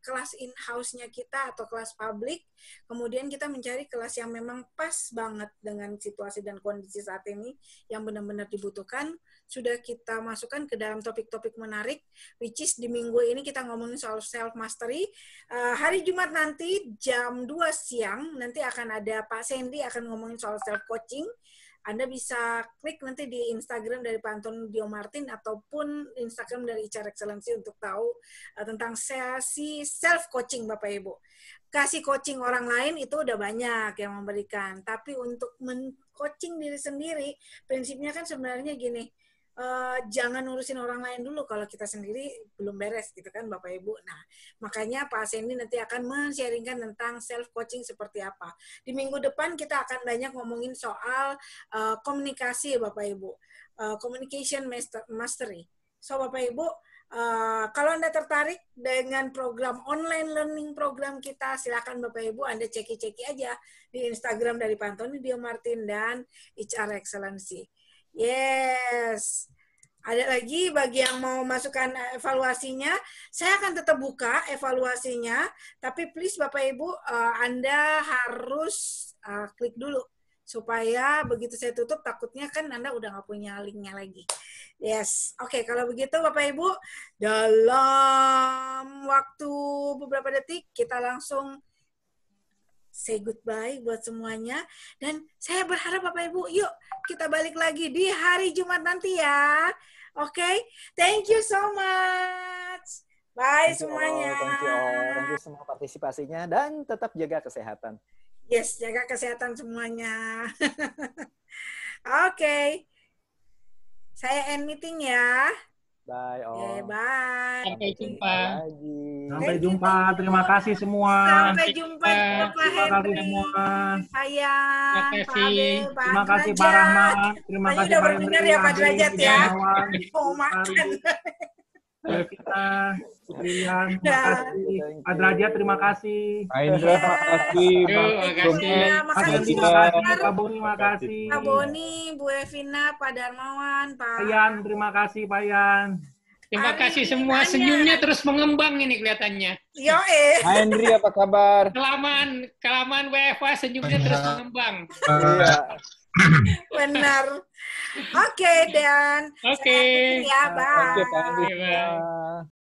kelas in-house-nya kita atau kelas publik, kemudian kita mencari kelas yang memang pas banget dengan situasi dan kondisi saat ini yang benar-benar dibutuhkan, sudah kita masukkan ke dalam topik-topik menarik, which is di minggu ini kita ngomongin soal self-mastery. Hari Jumat nanti jam 2 siang, nanti akan ada Pak Sandy akan ngomongin soal self-coaching. Anda bisa klik nanti di Instagram dari Pak Anton Dio Martin ataupun Instagram dari HR Excellency untuk tahu tentang sesi self-coaching Bapak Ibu. Kasih coaching orang lain itu udah banyak yang memberikan. Tapi untuk men-coaching diri sendiri, prinsipnya kan sebenarnya gini, jangan urusin orang lain dulu kalau kita sendiri belum beres gitu kan Bapak Ibu. Nah, makanya Pak Sandy nanti akan men-sharingkan tentang self-coaching seperti apa. Di minggu depan kita akan banyak ngomongin soal komunikasi Bapak Ibu. Communication Mastery. So Bapak Ibu, kalau Anda tertarik dengan program online learning program kita, silakan Bapak Ibu Anda ceki-ceki aja di Instagram dari Pak Antoni Dio Martin dan HR Excellency. Yes. Ada lagi bagi yang mau masukkan evaluasinya, saya akan tetap buka evaluasinya, tapi please Bapak Ibu, Anda harus klik dulu, supaya begitu saya tutup, takutnya kan Anda udah nggak punya linknya lagi. Yes, oke, kalau begitu Bapak Ibu, dalam waktu beberapa detik, kita langsung say goodbye buat semuanya. Dan saya berharap Bapak Ibu, yuk kita balik lagi di hari Jumat nanti ya. Oke, thank you so much. Bye semuanya. Thank you all. Thank you semua partisipasinya dan tetap jaga kesehatan. Yes, jaga kesehatan semuanya. Oke. Saya end meeting ya. Bye all. Okay, bye. Sampai jumpa. Sampai jumpa. Terima kasih semua. Sampai jumpa Pak Terima kasih Henry. semua. Sayang. Terima kasih. Terima kasih Pak Rahmat. Terima kasih udah Pak berbenar Henry. ya Pak Derajat ya. Mau makan. Kita, Pilihan, terima kasih. Pak Derajat, terima kasih. Pak Indra, makasih. Makasih. Pak Boni, makasih. Pak Boni, Bu Evina, Pak Darmawan, Pak Yan, terima kasih Pak Yan. Terima kasih semua, senyumnya terus mengembang ini kelihatannya. Yo Pak Henry, apa kabar? Kelamaan WFA senyumnya terus mengembang. Benar. Oke, Dan. Oke. Ya, bye. Oke, Pak Henry. Bye.